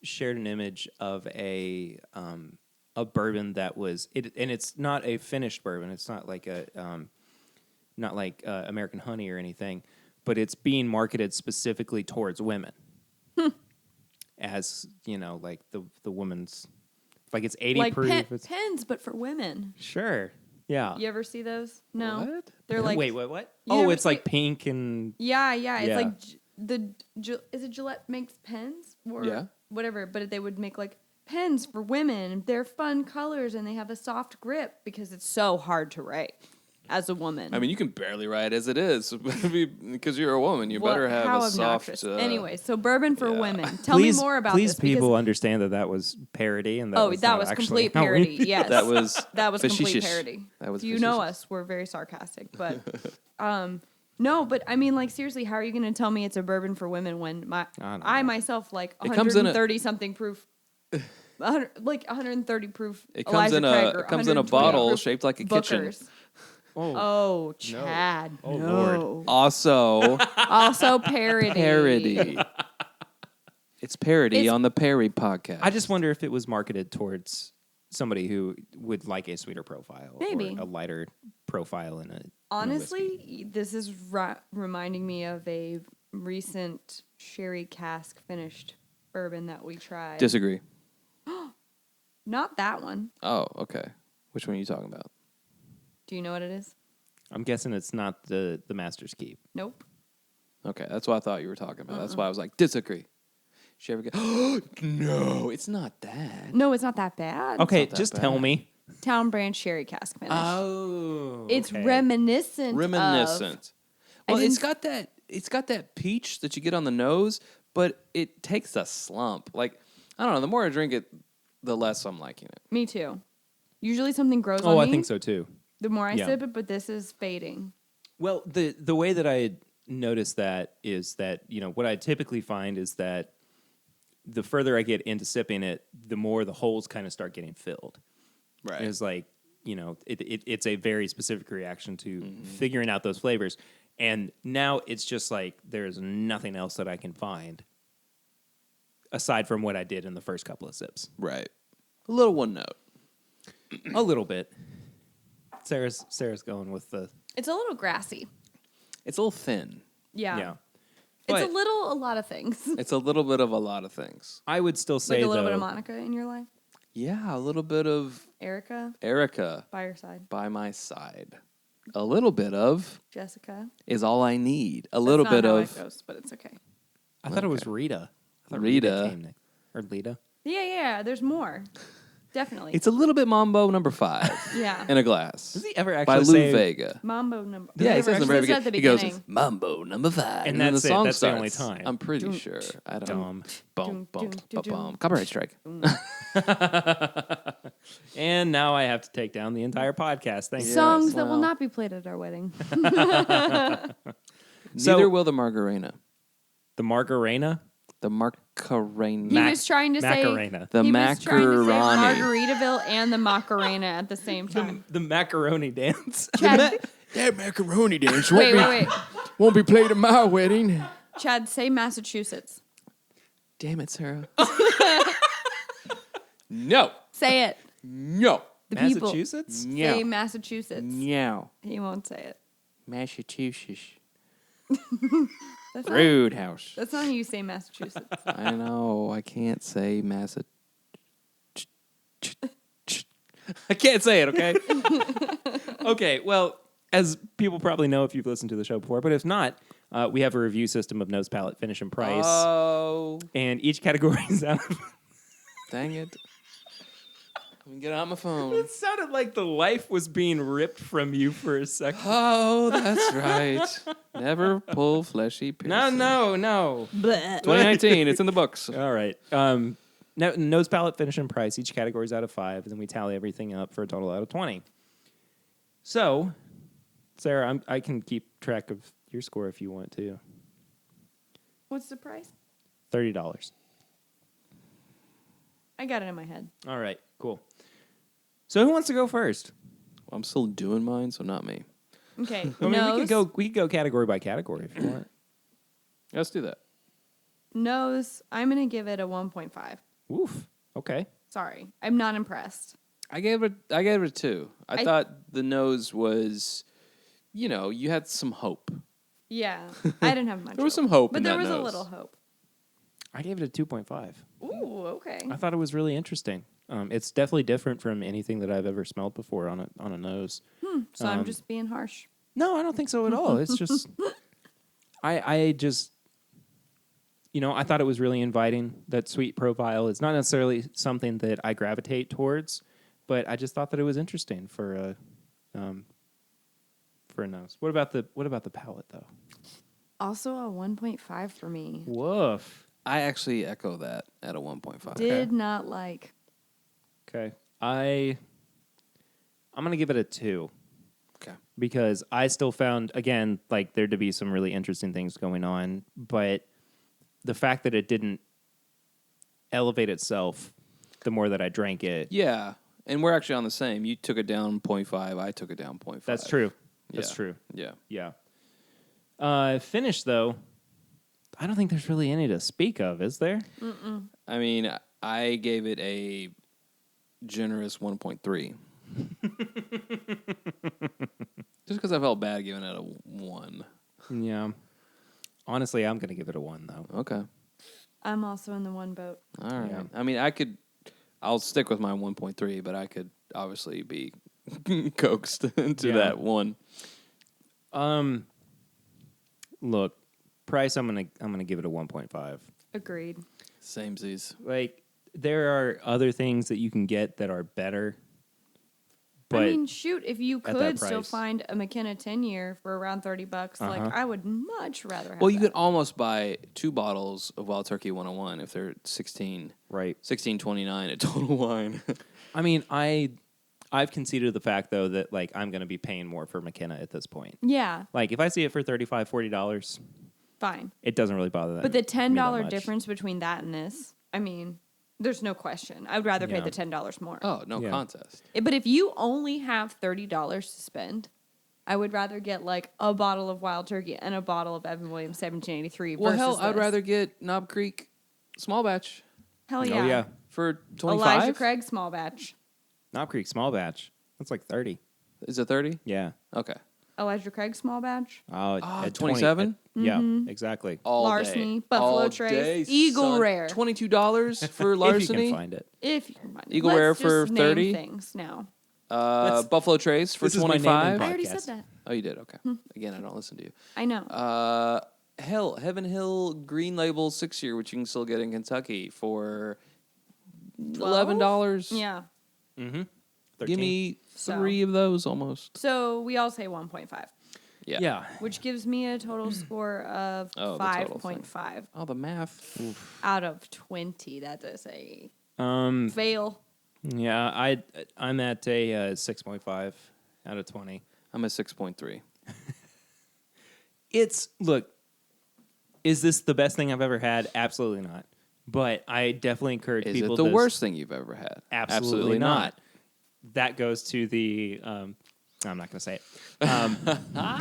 shared an image of a bourbon that was it, and it's not a finished bourbon. It's not like American Honey or anything, but it's being marketed specifically towards women, as like the woman's, like it's 80 like proof. It's, pens, but for women. sure, yeah. You ever see those? No. What? They're like Wait, what? You Oh, never it's see- like pink and Yeah. It's Yeah. like is it Gillette makes pens or Yeah. whatever, but they would make like pens for women. They're fun colors and they have a soft grip because it's so hard to write as a woman. I mean, you can barely write as it is because you're a woman. You What- better have how a soft. obnoxious. Anyway, so bourbon for women. Tell please, me more about please this. because- people understand that was parody and that Oh, was that not was actually complete how we- parody. Yes, That was that was complete facetious. parody. That was you know facetious. us; we're very sarcastic. But no, but I mean, like seriously, how are you going to tell me it's a bourbon for women when I don't I know. myself like It comes in a- 130 something proof, 130 proof. It comes Elijah in Craig or it comes in a 120 bottle proof shaped like a kitchen. Booker's. Oh, Oh, Chad. Oh, no. Lord. Also, Also parody. parody. It's parody It's- on the Perry podcast. I just wonder if it was marketed towards somebody who would like a sweeter profile, Maybe. or a lighter profile in a whiskey. Honestly, this is reminding me of a recent sherry cask finished bourbon that we tried. disagree. Not that one. Oh, okay. Which one are you talking about? Do you know what it is? I'm guessing it's not the Master's Keep. Nope. Okay, that's what I thought you were talking about. That's why I was like, disagree. She ever go? No, it's not that. No, it's not that bad. Okay, that just bad. tell me. Town Brand sherry cask finish. Oh, It's okay. reminiscent. Reminiscent. I Well, it's didn't- got that peach that you get on the nose, but it takes a slump. Like, I don't know, the more I drink it, the less I'm liking it. Me too. Usually something grows Oh, on I me think so too. the more I Yeah. sip it, but this is fading. Well, the way that I noticed that is that, what I typically find is that the further I get into sipping it, the more the holes kind of start getting filled. Right. It's like, it's a very specific reaction to figuring out those flavors. And now it's just like there's nothing else that I can find aside from what I did in the first couple of sips. Right. A little one note. A little bit. Sarah's going with the It's a little grassy. It's a little thin. Yeah. yeah. It's But a lot of things. It's a little bit of a lot of things. I would still say Like a little though, bit of Monica in your life. Yeah, a little bit of Erica Erica by your side. by my side. A little bit of Jessica. is all I need. A little That's not bit how of it goes, but it's okay. I thought it was Rita. I thought Rita. came next. Or Lita. Yeah. There's more. Definitely. It's a little bit Mambo number 5 yeah. in a glass. Does he ever by actually Lou say Vega. Mambo number. Yeah, he says in the very He says at the beginning. He beginning. goes, Mambo number 5. And then that's the it. song That's the starts. only time. I'm pretty Dum, sure. I don't dumb? Boom, boom, Dum, dum, boom. dum. Copyright strike. And now I have to take down the entire podcast. Thank you. Songs that will well. not be played at our wedding. So- Neither will the Margarena. The Margarena? The Marcarena. He was trying to say Macarena. The he was trying to say macaroni. Margaritaville and the Macarena at the same time. The macaroni dance. Chad, That macaroni dance wait. won't be played at my wedding. Chad, say Massachusetts. Damn it, Sarah. No. Say it. No. The people. Massachusetts? Say No. Massachusetts. No. He won't say it. Massachusetts. That's not, Rude house. that's not how you say Massachusetts. I know. I can't say I can't say it, okay? Okay, well, as people probably know if you've listened to the show before, but if not, we have a review system of nose, palate, finish, and price. Oh. And each category is out of Dang it. Let me get on my phone. It sounded like the life was being ripped from you for a second. Oh, that's right. Never pull fleshy piercing. No. Bleh. 2019, it's in the books. All right. Nose, palate, finish, and price. Each category is out of 5, and then we tally everything up for a total out of 20. So, Sarah, I can keep track of your score if you want to. What's the price? $30. I got it in my head. All right, cool. So who wants to go first? Well, I'm still doing mine, so not me. Okay. I mean, Nose. we could go category by category if you want. Let's do that. Nose. I'm gonna give it a 1.5. Oof. Okay. Sorry, I'm not impressed. I gave it a 2. I thought the nose was, you had some hope. Yeah, I didn't have much. There was hope. some hope but in there that was nose. a little hope. I gave it a 2.5. Ooh, okay. I thought it was really interesting. It's definitely different from anything that I've ever smelled before on a nose. So I'm just being harsh. No, I don't think so at all. It's just, I just, I thought it was really inviting. That sweet profile is not necessarily something that I gravitate towards, but I just thought that it was interesting for a nose. What about the palate though? Also a 1.5 for me. Woof. I actually echo that at a 1.5. Did not like. Okay, I'm gonna give it a 2. Okay. Because I still found, again, like there to be some really interesting things going on, but the fact that it didn't elevate itself the more that I drank it. Yeah, and we're actually on the same. You took it down 0.5. I took it down 0.5. That's true. Yeah. That's true. Yeah. Yeah. Finish, though, I don't think there's really any to speak of, is there? I mean, I gave it a generous 1.3. Just because I felt bad giving it a 1. Yeah. Honestly, I'm going to give it a 1, though. Okay. I'm also in the one boat. All right. Yeah. I mean, I'll stick with my 1.3, but I could obviously be coaxed into that 1. Look, price, I'm gonna give it a 1.5. Agreed. Samesies. Like, there are other things that you can get that are better. But I mean, shoot, if you that could still price. find a McKenna 10-year for around $30, like I would much rather have Well, you that. could almost buy 2 bottles of Wild Turkey 101 if they're 16. right. 16.29 at Total Wine. I mean, I've conceded the fact, though, that, like, I'm going to be paying more for McKenna at this point. Yeah, Like, if I see it for $35, $40, fine. it doesn't really bother that. But the me that $10 much. difference between that and this, I mean, there's no question. I would rather pay Yeah. the $10 more. Oh, no Yeah. contest. But if you only have $30 to spend, I would rather get like a bottle of Wild Turkey and a bottle of Evan Williams 1783. Well, versus hell, I'd this. rather get Knob Creek small batch Hell Oh, yeah. yeah. for 25. Elijah Craig small batch. Knob Creek small batch. That's like 30. Is it 30? Yeah. Okay. Elijah Craig small batch. Oh, at 20 27? Yeah, exactly. All Larceny, day. Buffalo All Trace, day, Eagle son. Rare. $22 for If Larceny. you can find it. If you can find it. Eagle Let's Rare just for name 30? things now. Buffalo Trace for this is my naming 25. I already Podcast. said that. Oh, you did? Okay. Again, I don't listen to you. I know. Hell, Heaven Hill Green Label 6-year, which you can still get in Kentucky for $11. Yeah. 13. Give me So. 3 of those almost. So we all say 1.5, Yeah. Yeah. which gives me a total score of Oh, the total thing. 5.5 Oh, the math. out of 20. That is a Um. fail. Yeah. I'm at a 6.5 out of 20. I'm at 6.3. Look. Is this the best thing I've ever had? Absolutely not. But I definitely encourage Is people. it the to worst thing you've ever had? Absolutely not. That goes to the. I'm not going to say it.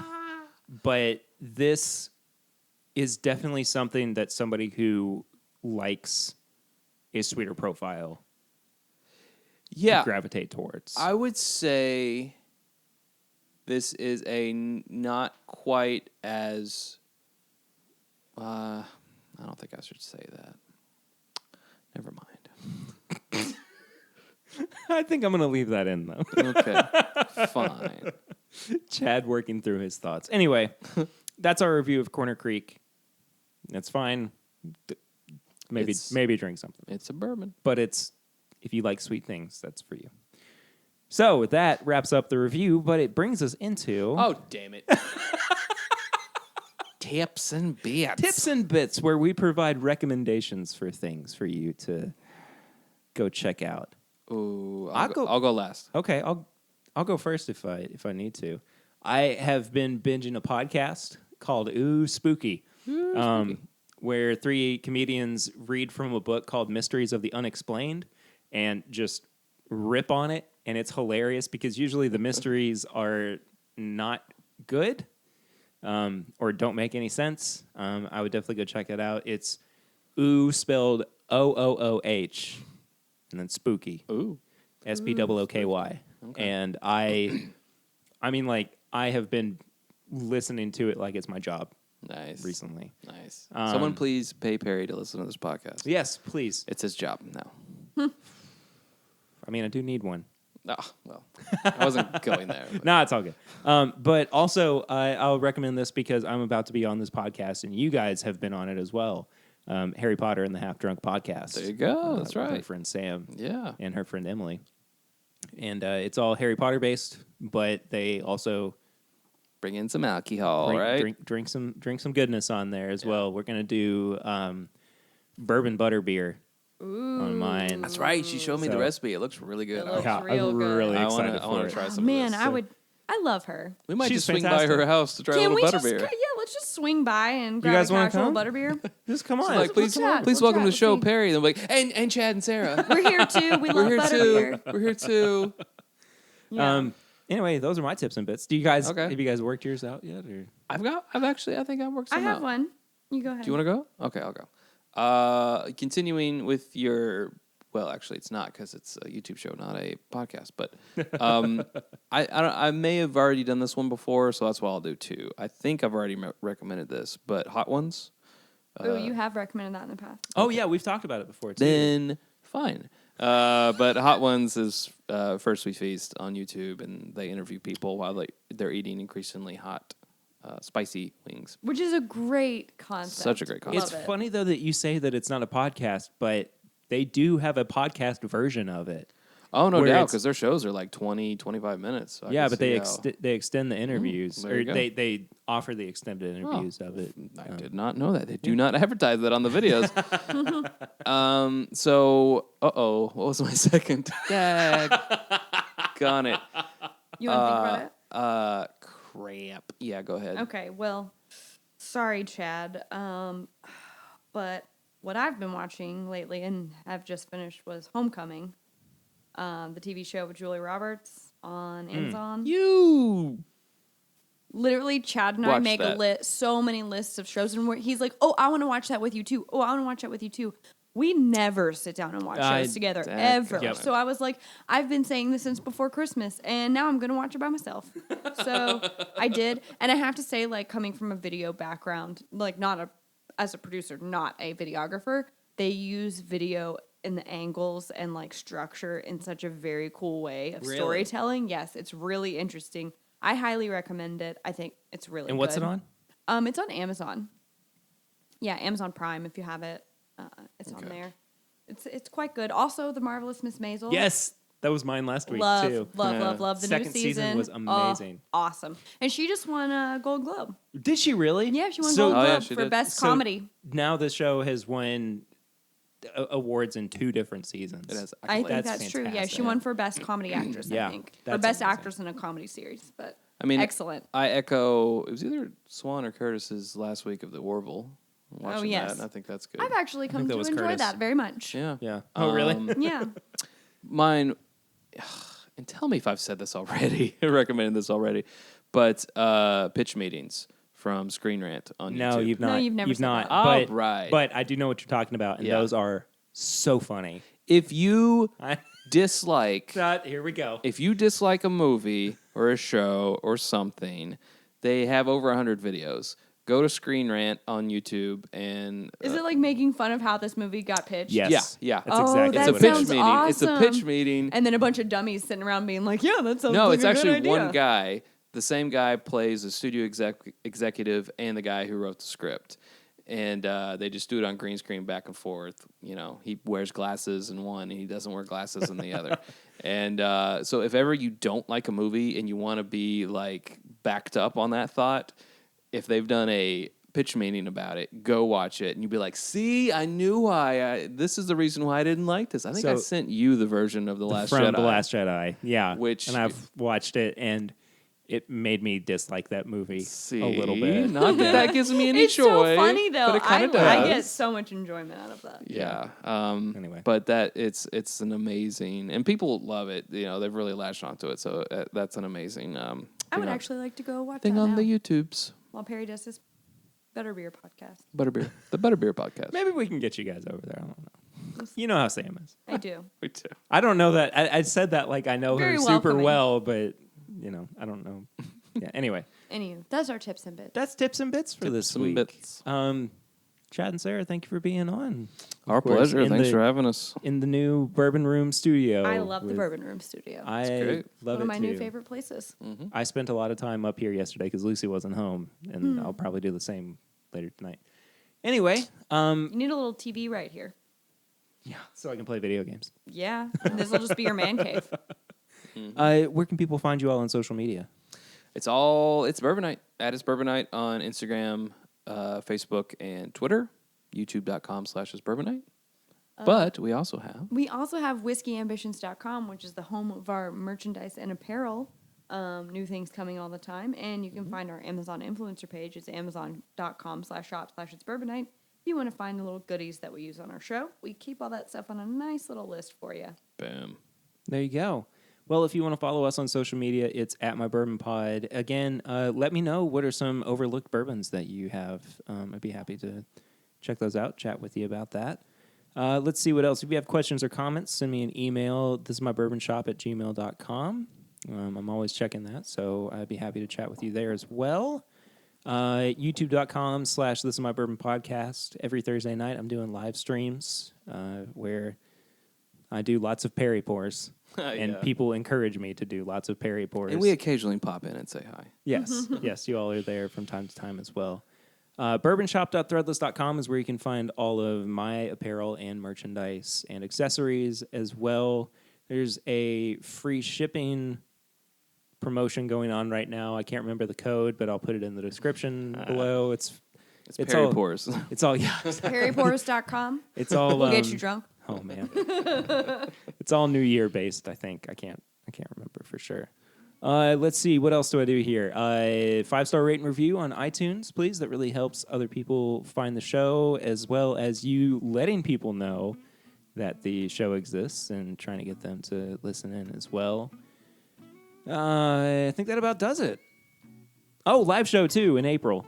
But this is definitely something that somebody who likes a sweeter profile Yeah. would gravitate towards. I would say this is not quite as. I don't think I should say that. Never mind. I think I'm going to leave that in, though. Okay. Fine. Chad working through his thoughts. Anyway, that's our review of Corner Creek. That's fine. Maybe It's- maybe drink something. It's a bourbon. But it's if you like sweet things, that's for you. So that wraps up the review, but it brings us into Oh, damn it. Tips and bits. Tips and Bits, where we provide recommendations for things for you to go check out. Ooh, I'll I'll go last. Okay, I'll go first if I need to. I have been binging a podcast called Ooh Spooky, where 3 comedians read from a book called Mysteries of the Unexplained and just rip on it, and it's hilarious because usually the mysteries are not good or don't make any sense. I would definitely go check it out. It's Ooh spelled OOOH and then Spooky. Ooh. SPOOKY. Okay. And I mean, like, I have been listening to it like it's my job. Nice. Recently. Nice. Someone please pay Perry to listen to this podcast. Yes, please. It's his job now. I mean, I do need one. Oh, well, I wasn't going there. But. No, it's all good. But also, I'll recommend this because I'm about to be on this podcast, and you guys have been on it as well. Harry Potter and the Half Drunk Podcast. There you go. That's with right. her friend Sam. Yeah. And her friend Emily. And it's all Harry Potter based, but they also Bring in some alcohol, right? Drink some goodness on there as well. We're gonna do bourbon butterbeer on mine. That's right. She showed me the recipe. It looks really good. It looks Yeah, real I'm good. really I excited want for to it. try some Man, of this. I love her. We might She's just swing fantastic. by her house to try a Can little we just, butterbeer. let's just swing by and grab guys a wanna casual come? butterbeer. Just come She's on. like, please, chat. please We'll welcome to chat. the show, Let's see. Perry. And they're like, and Chad and Sarah. We're here too. We We're love here butterbeer. too. We're here too. Yeah. Anyway, those are my tips and bits. Do you guys Okay. have you guys worked yours out yet? Or? I think I've worked I some have out. one. You go ahead. Do you want to go? Okay, I'll go. Continuing with your, well, actually, it's not because it's a YouTube show, not a podcast. But I may have already done this one before, so that's what I'll do too. I think I've already recommended this, but Hot Ones. Oh, you have recommended that in the past. Oh yeah, we've talked about it before too. Then fine. But Hot Ones is First We Feast on YouTube, and they interview people while they're eating increasingly hot, spicy wings. Which is a great concept. Such a great concept. Love It's it. funny though that you say that it's not a podcast, but they do have a podcast version of it. Oh, no Where doubt, it's- because their shows are like 20, 25 minutes. So I Yeah, can but see they extend the interviews, there or you go. they offer the extended how- interviews of it. I did not know that. They do not advertise that on the videos. So, what was my second? Dag. Gone it. You want to think about it? Crap. Yeah, go ahead. Okay, well, sorry, Chad. But what I've been watching lately and have just finished was Homecoming, the TV show with Julia Roberts on Amazon. You. Literally, Chad and I Watch make that. so many lists of shows, and he's like, "Oh, I want to watch that with you too. Oh, I want to watch that with you too." We never sit down and watch shows together ever. Yep. So I was like, I've been saying this since before Christmas, and now I'm gonna watch it by myself. So I did, and I have to say, like, coming from a video background, like as a producer, not a videographer, they use video in the angles and like structure in such a very cool way of Really? storytelling. Yes, it's really interesting. I highly recommend it. I think it's really And what's good. it on? It's on Amazon. Yeah, Amazon Prime if you have it. It's on there. It's quite good. Also, The Marvelous Miss Maisel. Yes, that was mine last week Love, too. love. The Second new season was amazing. Awesome. And she just won a Gold Globe. Did she really? Yeah, she won So- Gold Oh, yeah, Globe she for did. Best So- Comedy. Now the show has won awards in 2 different seasons. It has I think That's that's true. Yeah, she fantastic. won for Best Comedy Actress, Yeah, I think. Or that's Best amazing. Actress in a Comedy Series. But I mean, excellent. I echo. It was either Swan or Curtis's last week of the Warble. I'm watching yes. that, and I think that's good. I've actually come that to was enjoy Curtis. that very much. Yeah. Yeah. Oh, really? Yeah. Mine, and tell me if I've said this already, recommended this already, but pitch meetings from Screen Rant on No, YouTube. you've No, not. you've never said not. that. All But, right. but I do know what you're talking about, and Yeah. those are so funny. If you I, dislike, here we go. if you dislike a movie or a show or something, they have over 100 videos. Go to Screen Rant on YouTube and Is it like making fun of how this movie got pitched? Yes. Yeah. That's Oh, exactly It's a that what it pitch is. sounds meeting. It's a pitch awesome. meeting. And then a bunch of dummies sitting around being like, yeah, that sounds No, like it's a good actually idea. one guy. The same guy plays the studio executive and the guy who wrote the script. and they just do it on green screen back and forth. You know, he wears glasses in one, and he doesn't wear glasses in the other. And so if ever you don't like a movie and you want to be like backed up on that thought, if they've done a pitch meeting about it, go watch it, and you'll be like, see, I knew why. This is the reason why I didn't like this. I think I sent you the version of The Last Jedi. From The Last Jedi, yeah. And I've watched it, and it made me dislike that movie a little bit. Not that gives me any It's joy. so funny though. But it kind of does. I get so much enjoyment out of that. Yeah. Anyway. But it's an amazing, and people love it. You know, they've really latched onto it. So that's an amazing. I would actually like to go watch thing that on now, the YouTubes. while Perry does his Butterbeer podcast. Butterbeer, the Butterbeer podcast. Maybe we can get you guys over there. I don't know. You know how Sam is. I do. We do. I don't know that. I said that like I know Very her super welcoming. well, but I don't know. Yeah. Anyway, Anywho, that's our tips and bits. that's tips and bits for this Tips and week. bits. Chad and Sarah, thank you for being on. Our Of course, pleasure. in Thanks the- for having us. In the new Bourbon Room studio. I love the with- Bourbon Room studio. I great. love One of my it new too. favorite places. I spent a lot of time up here yesterday because Lucy wasn't home, and I'll probably do the same later tonight. Anyway, You need a little TV right here. yeah, so I can play video games. Yeah, and this will just be your man cave. Where can people find you all on social media? It's Bourbon Night. It's Bourbon Night on Instagram, Facebook, and Twitter. YouTube.com/is Bourbon Night. But we also have We also have whiskeyambitions.com, which is the home of our merchandise and apparel. New things coming all the time. And you can find our Amazon influencer page. It's amazon.com/shop/it's Bourbon Night. If you want to find the little goodies that we use on our show, we keep all that stuff on a nice little list for you. boom. There you go. Well, if you want to follow us on social media, it's at My Bourbon Pod. Again, let me know what are some overlooked bourbons that you have. I'd be happy to check those out, chat with you about that. Let's see what else. If you have questions or comments, send me an email. This is mybourbonshop@gmail.com. I'm always checking that, so I'd be happy to chat with you there as well. YouTube.com/This Is My Bourbon Podcast. Every Thursday night, I'm doing live streams where I do lots of Perry pours. And Yeah. people encourage me to do lots of Perry pours. And we occasionally pop in and say hi. Yes, yes, you all are there from time to time as well. Bourbonshop.threadless.com is where you can find all of my apparel and merchandise and accessories as well. There's a free shipping promotion going on right now. I can't remember the code, but I'll put it in the description below. It's Perry all Pours. It's all Perrypours.com. It's all We'll get you drunk. Oh man, it's all New Year based. I think I can't remember for sure. Let's see, what else do I do here? 5-star rate and review on iTunes, please. That really helps other people find the show, as well as you letting people know that the show exists and trying to get them to listen in as well. I think that about does it. Oh, live show too in April.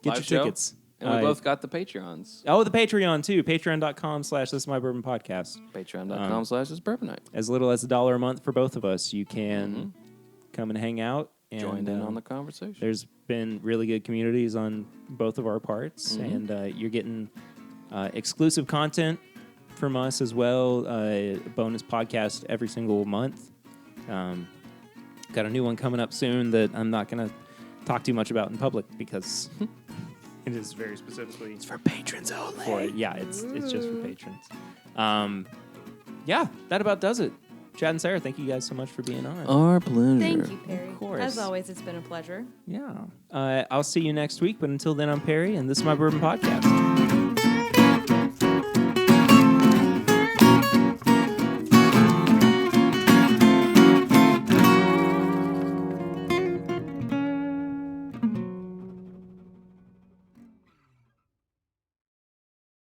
Get Live your show? tickets. And we both got the Patreons. Oh, the Patreon too. Patreon.com/This Is My Bourbon Podcast. Patreon.com/is Bourbon Night. As little as $1 a month for both of us. You can come and hang out. And, Join in on the conversation. There's been really good communities on both of our parts, and you're getting exclusive content from us as well. Bonus podcast every single month. Got a new one coming up soon that I'm not going to talk too much about in public because it is very specifically It's for patrons only. it's just for patrons. Yeah, that about does it. Chad and Sarah, thank you guys so much for being on. Our pleasure. Thank you, Perry. Of course. As always, it's been a pleasure. Yeah. I'll see you next week, but until then, I'm Perry, and this is My Bourbon Podcast.